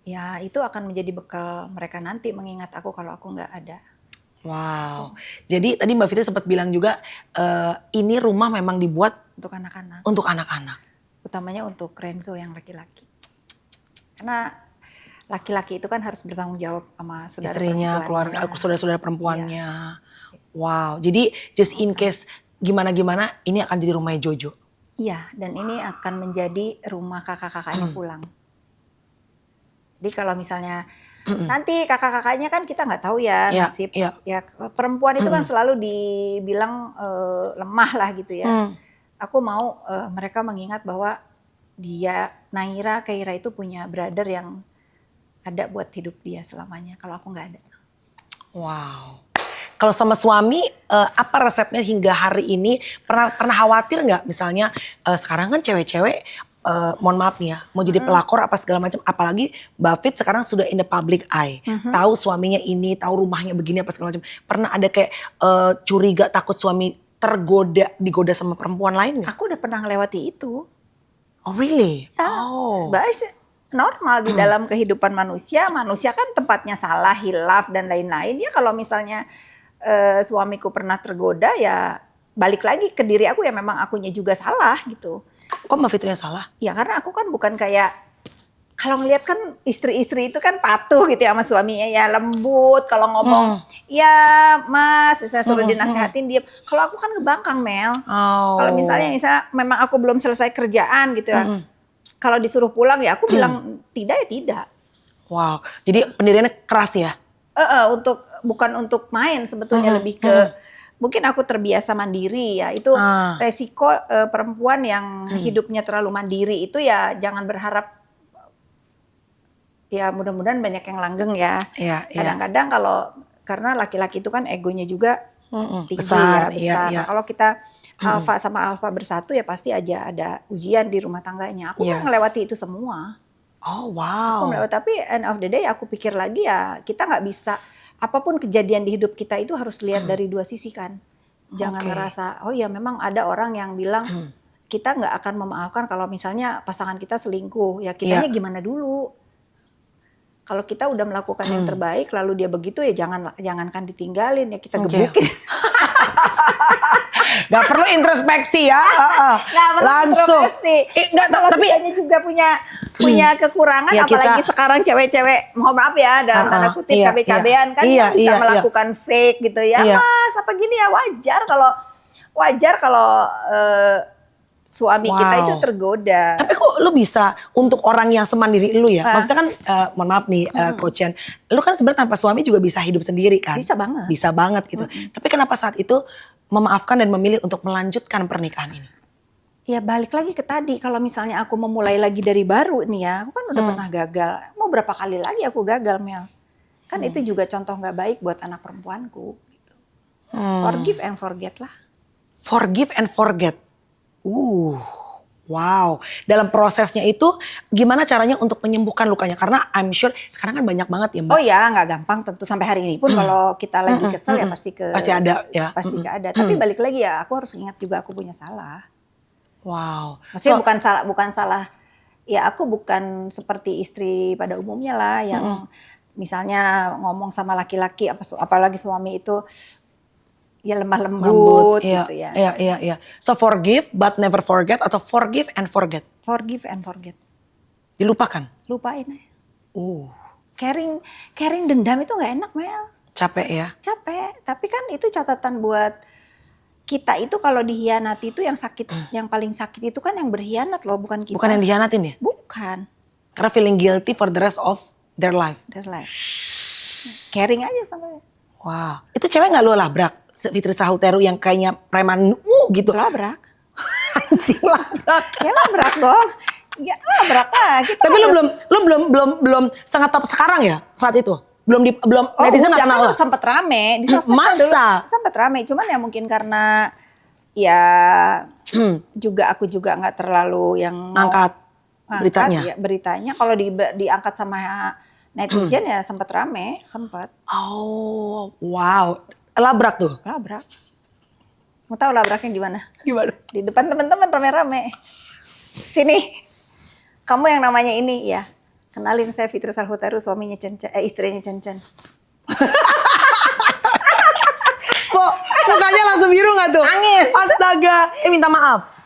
ya itu akan menjadi bekal mereka nanti mengingat aku kalau aku nggak ada.
Wow, jadi tadi Mbak Fitri sempat bilang juga ini rumah memang dibuat
Untuk anak-anak.
untuk anak-anak.
Utamanya untuk Renzo yang laki-laki. Karena laki-laki itu kan harus bertanggung jawab sama saudara
Istrinya, keluarga,
perempuannya.
saudara-saudara perempuannya. Wow, jadi just in case gimana-gimana ini akan jadi rumahnya Jojo.
Iya, dan ini akan menjadi rumah kakak-kakaknya pulang. Jadi kalau misalnya nanti kakak-kakaknya kan kita nggak tahu ya nasib. Ya perempuan itu kan selalu dibilang lemah lah gitu ya. Aku mau mereka mengingat bahwa dia, Naira, Keira itu punya brother yang ada buat hidup dia selamanya. Kalau aku nggak ada.
Wow. Kalau sama suami, apa resepnya hingga hari ini? Pernah khawatir nggak misalnya sekarang kan cewek-cewek, mohon maaf nih ya, mau jadi pelakor apa segala macam. Apalagi Mbak Fit sekarang sudah in the public eye. Tahu suaminya ini, tahu rumahnya begini apa segala macam. Pernah ada kayak curiga, takut suami digoda sama perempuan lain nggak?
Aku udah pernah ngelewati itu.
Oh really?
Ya,
Oh.
normal di dalam kehidupan manusia. Manusia kan tempatnya salah, hilaf dan lain-lain. Ya kalau misalnya suamiku pernah tergoda ya balik lagi ke diri aku ya memang akunya juga salah gitu.
Kok Mbak Fitri yang salah?
Ya karena aku kan bukan kayak kalau ngelihat kan istri-istri itu kan patuh gitu ya sama suaminya ya, lembut kalau ngomong. Ya Mas, bisa suruh dinasehatin dia. Kalau aku kan ngebangkang Mel. Kalau misalnya memang aku belum selesai kerjaan gitu ya. Kalau disuruh pulang ya aku bilang tidak ya tidak.
Wow, jadi pendiriannya keras ya?
Bukan untuk main sebetulnya, lebih ke mungkin aku terbiasa mandiri ya. Itu resiko perempuan yang hidupnya terlalu mandiri itu ya jangan berharap. Ya mudah-mudahan banyak yang langgeng ya. Kadang-kadang karena laki-laki itu kan egonya juga tinggi besar. Nah, kalau kita alfa sama alfa bersatu ya pasti aja ada ujian di rumah tangganya. Aku kan melewati itu semua.
Oh wow.
Aku melewati, tapi end of the day aku pikir lagi ya kita nggak bisa, apapun kejadian di hidup kita itu harus lihat dari dua sisi kan. Jangan ngerasa oh ya memang ada orang yang bilang kita nggak akan memaafkan kalau misalnya pasangan kita selingkuh. Ya kitanya gimana dulu. Kalau kita udah melakukan yang terbaik, lalu dia begitu ya jangankan ditinggalin ya kita gebukin.
Gak perlu introspeksi ya,
Gak perlu
langsung.
Tapi kitanya juga punya kekurangan, ya, apalagi sekarang cewek-cewek, mohon maaf ya dalam tanda kutip cabe-cabean kan bisa melakukan fake gitu ya. Mas apa gini ya wajar kalau suami kita itu tergoda.
Tapi kok lu bisa untuk orang yang semandiri lu ya? Maksudnya kan, mohon maaf nih Coach Chen, lu kan sebenarnya tanpa suami juga bisa hidup sendiri kan?
Bisa banget.
Bisa banget gitu. Tapi kenapa saat itu memaafkan dan memilih untuk melanjutkan pernikahan ini?
Ya balik lagi ke tadi, kalau misalnya aku memulai lagi dari baru nih ya, aku kan udah pernah gagal. Mau berapa kali lagi aku gagal Mel? Kan itu juga contoh gak baik buat anak perempuanku. Gitu. Forgive and forget lah.
Forgive and forget. Wow. Dalam prosesnya itu gimana caranya untuk menyembuhkan lukanya? Karena I'm sure sekarang kan banyak banget ya Mbak.
Oh ya gak gampang tentu, sampai hari ini pun kalau kita lagi kesel ya pasti
ada ya.
Pasti gak ada. Tapi balik lagi ya aku harus ingat juga aku punya salah.
Wow.
Maksudnya bukan salah. Ya aku bukan seperti istri pada umumnya lah yang misalnya ngomong sama laki-laki apalagi suami itu ya lemah lembut gitu ya.
Iya. So forgive but never forget atau forgive and forget?
Forgive and forget.
Dilupakan?
Lupain aja. Carrying dendam itu gak enak Mel.
Capek ya?
Capek, tapi kan itu catatan buat kita itu kalau dihianati itu yang sakit, yang paling sakit itu kan yang berkhianat loh, bukan kita.
Bukan yang dihianatin ya?
Bukan.
Karena feeling guilty for the rest of their life.
Caring aja sama dia.
Wow. Itu cewek gak lu labrak? Fitri Sahuteru yang kayaknya preman gitu.
Labrak.
Anjing labrak.
Ya labrak dong. Ya labrak lah.
Tapi lu belum sengatap sekarang ya saat itu? Belum netizen gak kenal lah?
Sempet rame di sosmed.
Masa?
Sempet rame, cuman ya mungkin karena ya aku juga gak terlalu yang
angkat beritanya.
Ya, beritanya kalau diangkat sama netizen ya sempet rame, sempet.
Oh wow. Labrak tuh?
Labrak. Mau tahu labraknya gimana?
Gimana?
Di depan teman-teman rame-rame. Sini, kamu yang namanya ini ya. Kenalin saya Fitri Sahuteru, suaminya istrinya Chen.
Kok mukanya langsung biru gak tuh?
Nangis.
Astaga, minta maaf.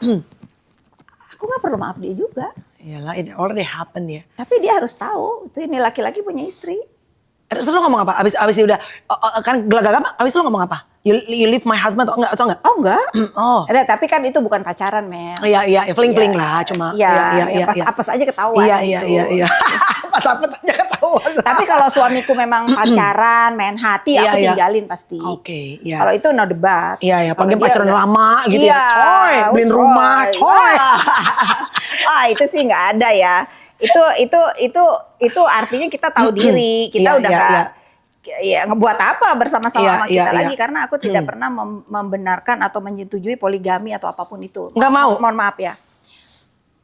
Aku gak perlu maaf dia juga.
Iyalah, it already happened ya.
Tapi dia harus tahu, itu ini laki-laki punya istri.
Terus lu ngomong apa? Abis udah kan gelagam, abis lu ngomong apa? You leave my husband atau enggak?
Oh enggak.
Tapi
kan itu bukan pacaran Mel.
Iya, fling lah cuma.
Iya, pas aja ketahuan.
Iya. Pas aja ketahuan.
Tapi kalau suamiku memang pacaran, main hati, aku tinggalin pasti.
Oke, iya.
Kalau itu no debat.
Iya, apalagi pacaran lama gitu ya. Coy, beliin rumah, coy.
Itu sih nggak ada ya. Itu artinya kita tahu diri, kita udah nggak ngebuat apa bersama-sama sama kita lagi karena aku tidak pernah membenarkan atau menyetujui poligami atau apapun itu.
Nggak mau.
Mohon maaf ya.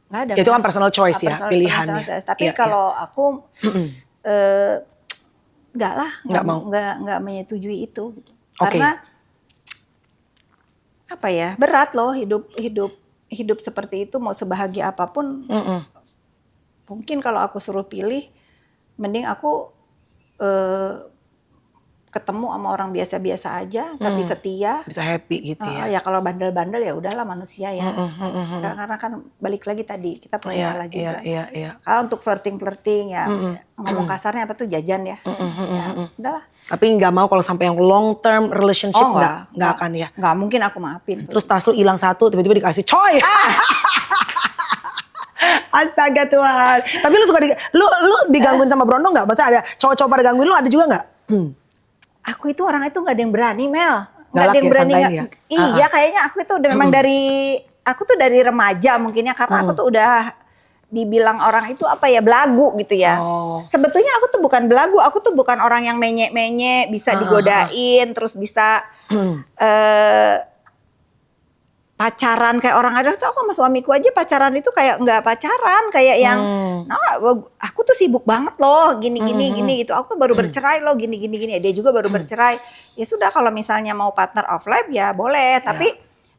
Nggak ada.
Itu kan personal choice ya, pilihannya.
Tapi kalau aku nggak menyetujui itu. Karena apa ya, berat loh hidup seperti itu, mau sebahagia apapun. Mungkin kalau aku suruh pilih, mending aku ketemu sama orang biasa-biasa aja tapi setia.
Bisa happy gitu ya.
Ya kalau bandel-bandel ya udahlah manusia ya. Karena kan balik lagi tadi kita punya salah juga.
Iya.
Kalau untuk flirting ya ngomong kasarnya apa tuh jajan ya. Ya udahlah.
Tapi nggak mau kalau sampai yang long term relationship nggak akan ya.
Nggak mungkin aku maafin.
Terus tas lu hilang satu tiba-tiba dikasih coy. Astaga Tuhan. Tapi lu suka lu digangguin sama Brondong nggak? Maksudnya ada cowok-cowok pada gangguin lu ada juga nggak?
Aku itu orang itu nggak ada yang berani Mel. Nggak
Galak
ada yang
ya,
berani.
santai ya?
Iya kayaknya aku itu udah memang aku tuh dari remaja mungkinnya karena aku tuh udah dibilang orang itu apa ya belagu gitu ya. Sebetulnya aku tuh bukan belagu, aku tuh bukan orang yang menye-menye bisa digodain terus bisa pacaran kayak orang ada tuh. Aku sama suamiku aja pacaran itu kayak nggak pacaran kayak yang aku tuh sibuk banget loh gini gitu. Aku tuh baru bercerai loh gini dia juga baru bercerai. Ya sudah kalau misalnya mau partner of life ya boleh tapi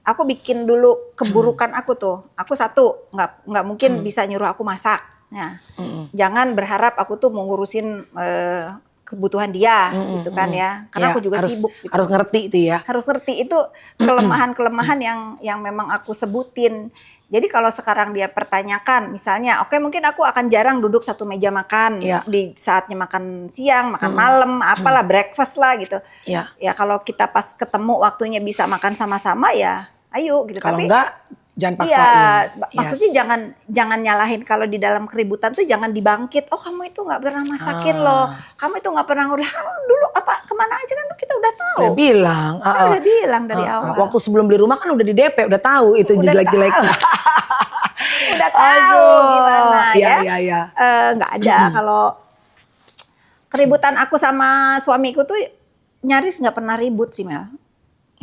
aku bikin dulu keburukan aku tuh. Aku satu nggak mungkin bisa nyuruh aku masak. Nah, jangan berharap aku tuh mau ngurusin kebutuhan dia gitu kan ya. Karena aku juga sibuk gitu.
Harus ngerti itu ya.
Harus ngerti itu kelemahan-kelemahan yang memang aku sebutin. Jadi kalau sekarang dia pertanyakan misalnya, oke mungkin aku akan jarang duduk satu meja makan di saatnya makan siang, makan malam, apalah breakfast lah gitu. Ya kalau kita pas ketemu waktunya bisa makan sama-sama ya ayo gitu.
Kalau
tapi
enggak jangan paksain.
Iya, maksudnya jangan nyalahin kalau di dalam keributan tuh jangan dibangkit. Oh kamu itu nggak pernah masakin loh, kamu itu nggak pernah ngurus dulu apa kemana aja kan kita udah tahu.
Udah bilang,
udah bilang dari awal.
Waktu sebelum beli rumah kan udah di DP, udah tahu itu jelek-jelek.
Udah tahu gimana ya.
Iya.
Nggak ada kalau keributan aku sama suamiku tuh nyaris nggak pernah ribut sih Mel.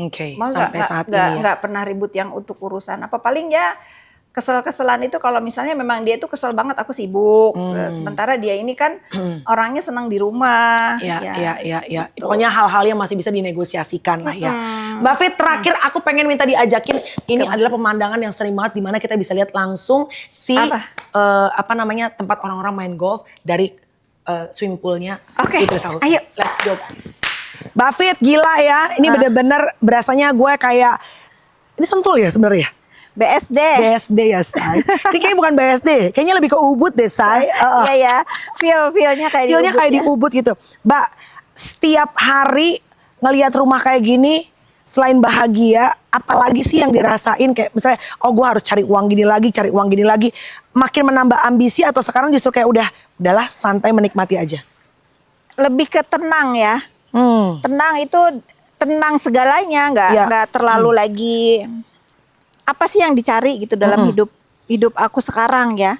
Oke, sampai saat ini ya.
Nggak pernah ribut yang untuk urusan apa paling ya kesel-keselan itu kalau misalnya memang dia tuh kesel banget aku sibuk. Sementara dia ini kan orangnya senang di rumah.
Iya. Gitu. Pokoknya hal-hal yang masih bisa dinegosiasikan lah ya. Mbak Fit terakhir aku pengen minta diajakin ini adalah pemandangan yang sering banget dimana kita bisa lihat langsung si tempat orang-orang main golf dari swimming poolnya.
Oke, ayo
let's go guys. Mbak Fit gila ya, ini bener-bener berasanya gue kayak, ini Sentul ya sebenarnya? BSD ya Say. Ini kayaknya bukan BSD, kayaknya lebih ke Ubud deh Say.
Iya, feelnya kayak
di Ubud gitu. Mbak, setiap hari ngelihat rumah kayak gini, selain bahagia, apalagi sih yang dirasain kayak misalnya, oh gue harus cari uang gini lagi, makin menambah ambisi atau sekarang justru kayak udahlah santai menikmati aja?
Lebih ke tenang ya. Tenang itu tenang segalanya, nggak terlalu lagi apa sih yang dicari gitu dalam hidup aku sekarang ya.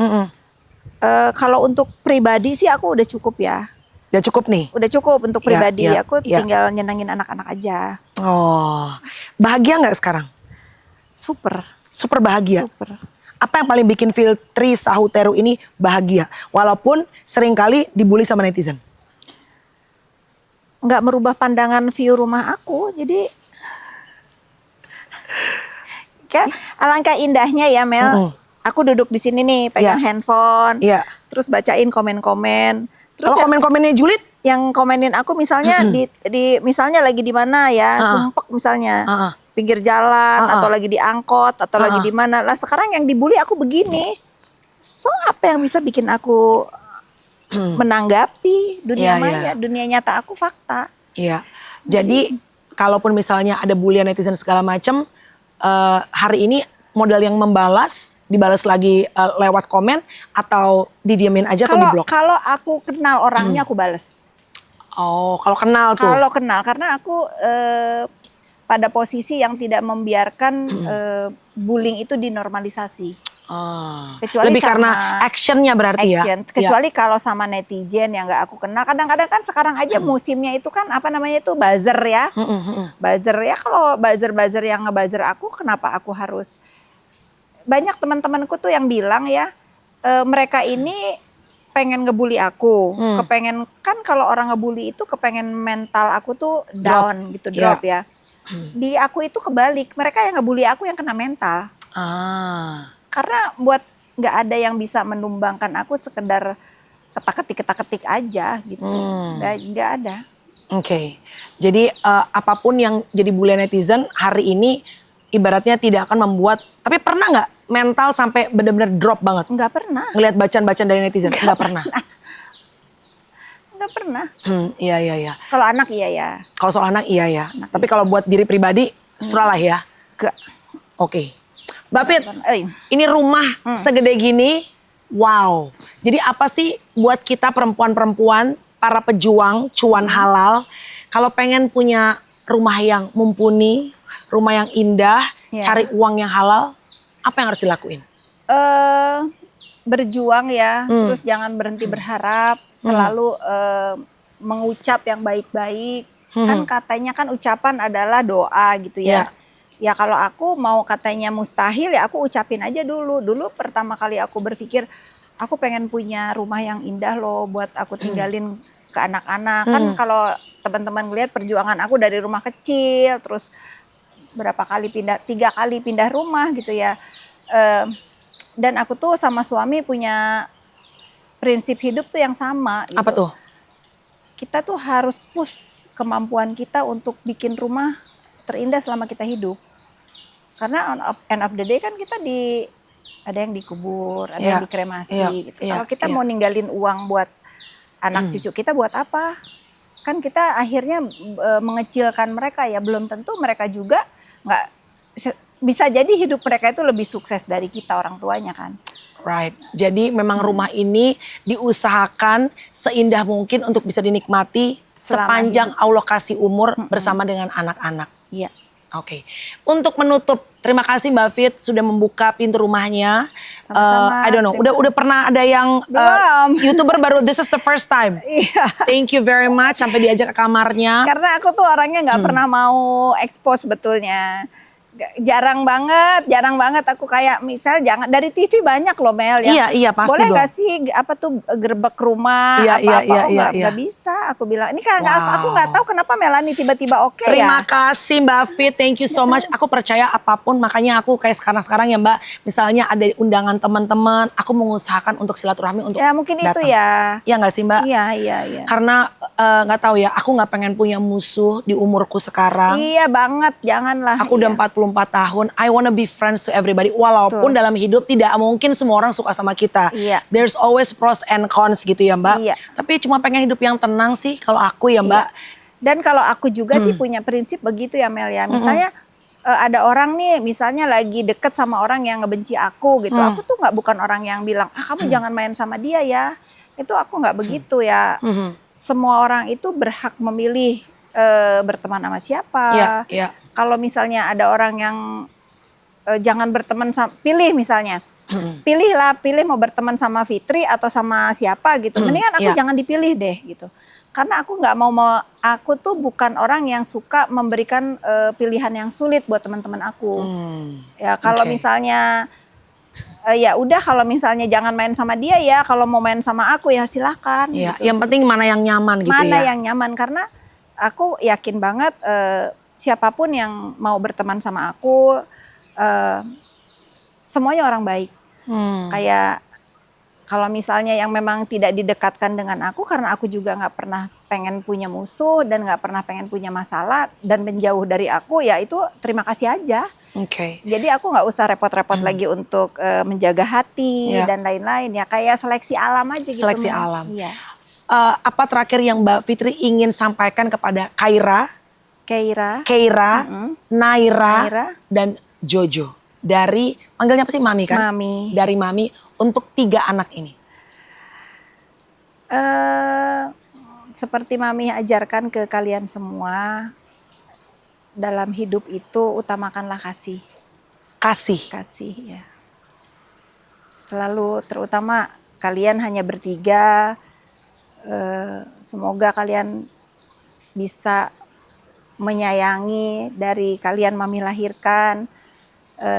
Kalau untuk pribadi sih aku udah cukup ya.
Udah cukup nih? Udah
cukup untuk pribadi, aku tinggal nyenengin anak-anak aja.
Oh, bahagia nggak sekarang?
Super
bahagia?
Super.
Apa yang paling bikin Filtri Sahuteru ini bahagia? Walaupun seringkali dibully sama netizen.
Nggak merubah pandangan view rumah aku, jadi kayak alangkah indahnya ya Mel. Aku duduk di sini nih pegang handphone, terus bacain komen-komen.
Kalau komen-komennya julid,
yang komenin aku misalnya di misalnya lagi di mana ya, sumpek misalnya, pinggir jalan atau lagi di angkot atau lagi di mana. Lah sekarang yang dibully aku begini, so apa yang bisa bikin aku menanggapi dunia maya, dunia nyata aku fakta.
Iya. Jadi kalaupun misalnya ada bulian netizen segala macam, hari ini modal yang dibalas lagi lewat komen atau didiemin aja atau diblok? Kalau
aku kenal orangnya aku bales.
Oh, kalau kenal tuh? Kalau
kenal, karena aku pada posisi yang tidak membiarkan bullying itu dinormalisasi.
Kecuali lebih karena actionnya berarti ya.
Kecuali kalau sama netizen yang nggak aku kenal, kadang-kadang kan sekarang aja musimnya itu kan apa namanya itu buzzer ya. Buzzer ya, kalau buzzer yang ngebuzzer aku, kenapa aku harus? Banyak teman-temanku tuh yang bilang ya, mereka ini pengen ngebully aku, kepengen kan kalau orang ngebully itu kepengen mental aku tuh down drop ya. Di aku itu kebalik, mereka yang ngebully aku yang kena mental. Karena buat nggak ada yang bisa menumbangkan aku sekedar ketak-ketik aja gitu, nggak ada.
Oke. Jadi apapun yang jadi bulian netizen hari ini ibaratnya tidak akan membuat, tapi pernah nggak mental sampai benar-benar drop banget?
Nggak pernah.
Ngelihat bacaan-bacaan dari netizen? Nggak pernah.
Nggak pernah.
Iya iya iya.
Kalau anak iya ya.
Kalau soal anak iya ya. Tapi kalau buat diri pribadi setelah ya.
Nggak.
Oke. Mbak Fit,
Eh,
ini rumah segede gini, wow. Jadi apa sih buat kita perempuan-perempuan, para pejuang cuan halal, kalau pengen punya rumah yang mumpuni, rumah yang indah,
Ya.
cari uang yang halal, apa yang harus dilakuin?
Berjuang ya, terus jangan berhenti berharap, selalu mengucap yang baik-baik. Kan katanya kan ucapan adalah doa gitu ya. Ya kalau aku mau katanya mustahil ya aku ucapin aja dulu. Dulu pertama kali aku berpikir aku pengen punya rumah yang indah loh buat aku tinggalin ke anak-anak. Kan kalau teman-teman ngeliat perjuangan aku dari rumah kecil terus berapa kali pindah, 3 kali pindah rumah gitu ya. Dan aku tuh sama suami punya prinsip hidup tuh yang sama gitu.
Apa tuh?
Kita tuh harus push kemampuan kita untuk bikin rumah terindah selama kita hidup. Karena end of the day kan kita ada yang dikubur, ada yang dikremasi gitu. Kalau kita mau ninggalin uang buat anak cucu kita buat apa? Kan kita akhirnya mengecilkan mereka ya, belum tentu mereka juga nggak bisa jadi hidup mereka itu lebih sukses dari kita orang tuanya kan.
Right. Jadi memang rumah ini diusahakan seindah mungkin untuk bisa dinikmati sepanjang Allah kasih umur bersama dengan anak-anak.
Iya.
Oke. Untuk menutup, terima kasih Mbak Fit sudah membuka pintu rumahnya.
Sama-sama,
I don't know. Udah pernah ada yang
Belum.
YouTuber baru, this is the first time.
Iya.
Thank you very much sampai diajak ke kamarnya.
Karena aku tuh orangnya nggak pernah mau expose sebetulnya. Jarang banget aku kayak misal jangan dari TV banyak loh Mel ya.
Iya pasti
boleh
dong.
gak sih apa tuh gerbek rumah
Iya,
apa-apa
iya.
nggak bisa aku bilang ini kan aku nggak tahu kenapa Melanie tiba-tiba oke ya.
Terima kasih Mbak Fit, thank you so much. Aku percaya apapun, makanya aku kayak sekarang ya Mbak, misalnya ada undangan teman-teman, aku mengusahakan untuk silaturahmi untuk
Ya mungkin
datang.
itu ya.
Iya nggak sih Mbak?
Iya.
Karena nggak tahu ya, aku nggak pengen punya musuh di umurku sekarang.
Iya banget, janganlah.
Aku udah 44 tahun, I wanna be friends to everybody. Walaupun dalam hidup tidak mungkin semua orang suka sama kita.
Iya.
There's always pros and cons gitu ya Mbak.
Iya.
Tapi cuma pengen hidup yang tenang sih kalau aku ya Mbak.
Dan kalau aku juga sih punya prinsip begitu ya Mel ya. Misalnya ada orang nih misalnya lagi deket sama orang yang ngebenci aku gitu. Aku tuh bukan orang yang bilang kamu jangan main sama dia ya. Itu aku nggak begitu ya. Semua orang itu berhak memilih berteman sama siapa.
Iya.
Kalau misalnya ada orang yang jangan berteman sama, pilih misalnya. Pilih mau berteman sama Fitri atau sama siapa gitu. Mendingan aku jangan dipilih deh gitu. Karena aku nggak mau aku tuh bukan orang yang suka memberikan pilihan yang sulit buat teman-teman aku. Ya kalau misalnya ya udah kalau misalnya jangan main sama dia ya, kalau mau main sama aku ya silakan.
Iya,
gitu.
yang penting mana yang nyaman gitu
Mana
ya.
yang nyaman karena aku yakin banget siapapun yang mau berteman sama aku semuanya orang baik. Kayak kalau misalnya yang memang tidak didekatkan dengan aku karena aku juga nggak pernah pengen punya musuh dan nggak pernah pengen punya masalah dan menjauh dari aku ya itu terima kasih aja.
Oke.
Jadi aku nggak usah repot-repot lagi untuk menjaga hati dan lain-lain ya kayak seleksi alam aja gitu.
Seleksi alam.
Iya.
Apa terakhir yang Mbak Fitri ingin sampaikan kepada Keira, Naira, dan Jojo dari panggilnya apa sih Mami kan?
Mami.
Dari Mami untuk 3 anak ini.
Seperti Mami ajarkan ke kalian semua dalam hidup itu utamakanlah kasih. Kasih ya. Selalu terutama kalian hanya bertiga. Semoga kalian bisa menyayangi dari kalian Mami lahirkan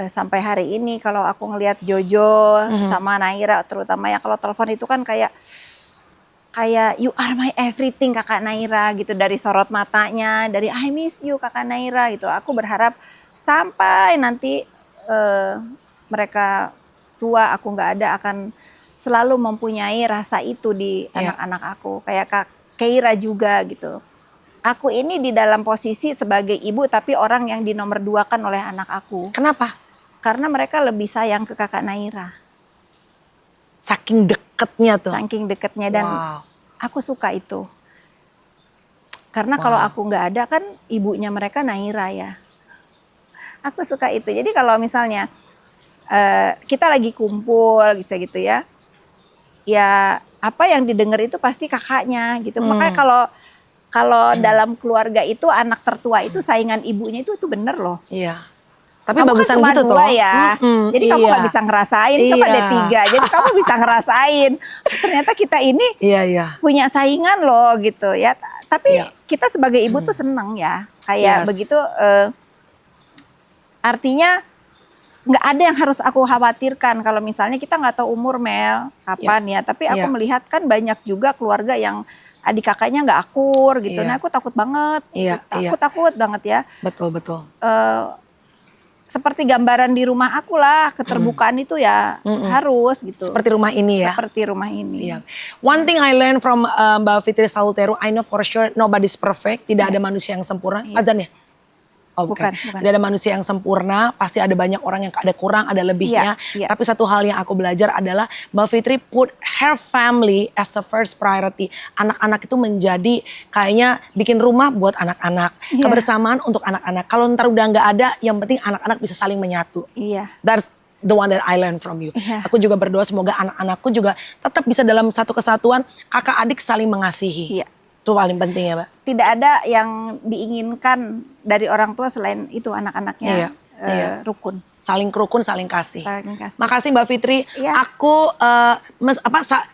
sampai hari ini. Kalau aku ngelihat Jojo sama Naira terutama ya kalau telepon itu kan kayak you are my everything kakak Naira gitu, dari sorot matanya, dari I miss you kakak Naira gitu. Aku berharap sampai nanti mereka tua aku nggak ada akan selalu mempunyai rasa itu di anak-anak aku kayak Kak Keira juga gitu. aku ini di dalam posisi sebagai ibu tapi orang yang dinomorduakan oleh anak aku.
Kenapa?
Karena mereka lebih sayang ke kakak Naira.
Saking deketnya tuh.
Saking deketnya dan
Wow.
aku suka itu. Karena kalau aku nggak ada kan ibunya mereka Naira ya. Aku suka itu. Jadi kalau misalnya kita lagi kumpul gitu ya. Ya apa yang didengar itu pasti kakaknya gitu. Makanya kalau dalam keluarga itu anak tertua itu saingan ibunya itu bener loh.
Iya. Tapi
Kamu
bagusan
kan cuma
gitu toh.
dua ya. Jadi kamu nggak bisa ngerasain. Coba
Iya.
deh 3. Jadi kamu bisa ngerasain. Oh, ternyata kita ini
Iya.
punya saingan loh gitu ya. Tapi
Iya.
kita sebagai ibu tuh seneng ya. Kayak
Yes.
begitu. Artinya nggak ada yang harus aku khawatirkan kalau misalnya kita nggak tahu umur Mel kapan ya. Tapi aku melihat kan banyak juga keluarga yang adik kakaknya nggak akur gitu.
Iya.
Nah aku takut banget.
Iya,
Aku takut banget ya.
Betul.
Seperti gambaran di rumah aku lah, keterbukaan itu ya harus gitu.
Seperti rumah ini ya.
Seperti rumah ini.
Siap. One thing I learned from Mbak Fitri Salutero, I know for sure nobody's perfect. Tidak ada manusia yang sempurna. Azan ya? Oh bukan. Tidak ada manusia yang sempurna. Pasti ada banyak orang yang ada kurang, ada lebihnya.
Iya.
Tapi satu hal yang aku belajar adalah Mbak Fitri put her family as the first priority. Anak-anak itu menjadi kayaknya bikin rumah buat anak-anak.
Iya.
Kebersamaan untuk anak-anak. Kalau ntar udah nggak ada, yang penting anak-anak bisa saling menyatu.
Iya.
That's the one that I learned from you.
Iya.
Aku juga berdoa semoga anak-anakku juga tetap bisa dalam satu kesatuan, kakak adik saling mengasihi.
Iya.
Itu paling penting ya, Mbak.
Tidak ada yang diinginkan dari orang tua selain itu anak-anaknya rukun.
Saling rukun, saling kasih.
Saling kasih.
Makasih Mbak Fitri.
Iya.
Aku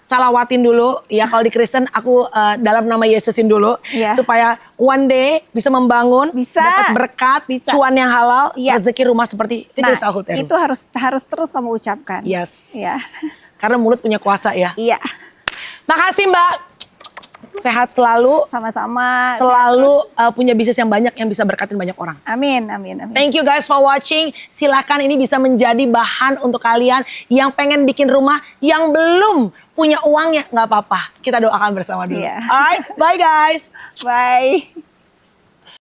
salawatin dulu ya, kalau di Kristen aku dalam nama Yesusin dulu
Iya.
supaya one day bisa membangun,
Bisa.
dapat berkat,
Bisa.
cuan yang halal,
Iya.
rezeki rumah seperti Fitri
Nah,
Salutero.
itu harus terus kamu ucapkan.
Yes.
Iya.
Karena mulut punya kuasa ya.
Iya.
Makasih Mbak. Sehat selalu.
Sama-sama.
Selalu punya bisnis yang banyak yang bisa berkatin banyak orang.
Amin.
Thank you guys for watching. Silakan ini bisa menjadi bahan untuk kalian yang pengen bikin rumah, yang belum punya uangnya, nggak apa-apa. Kita doakan bersama dulu.
Iya.
Alright, bye guys.
Bye.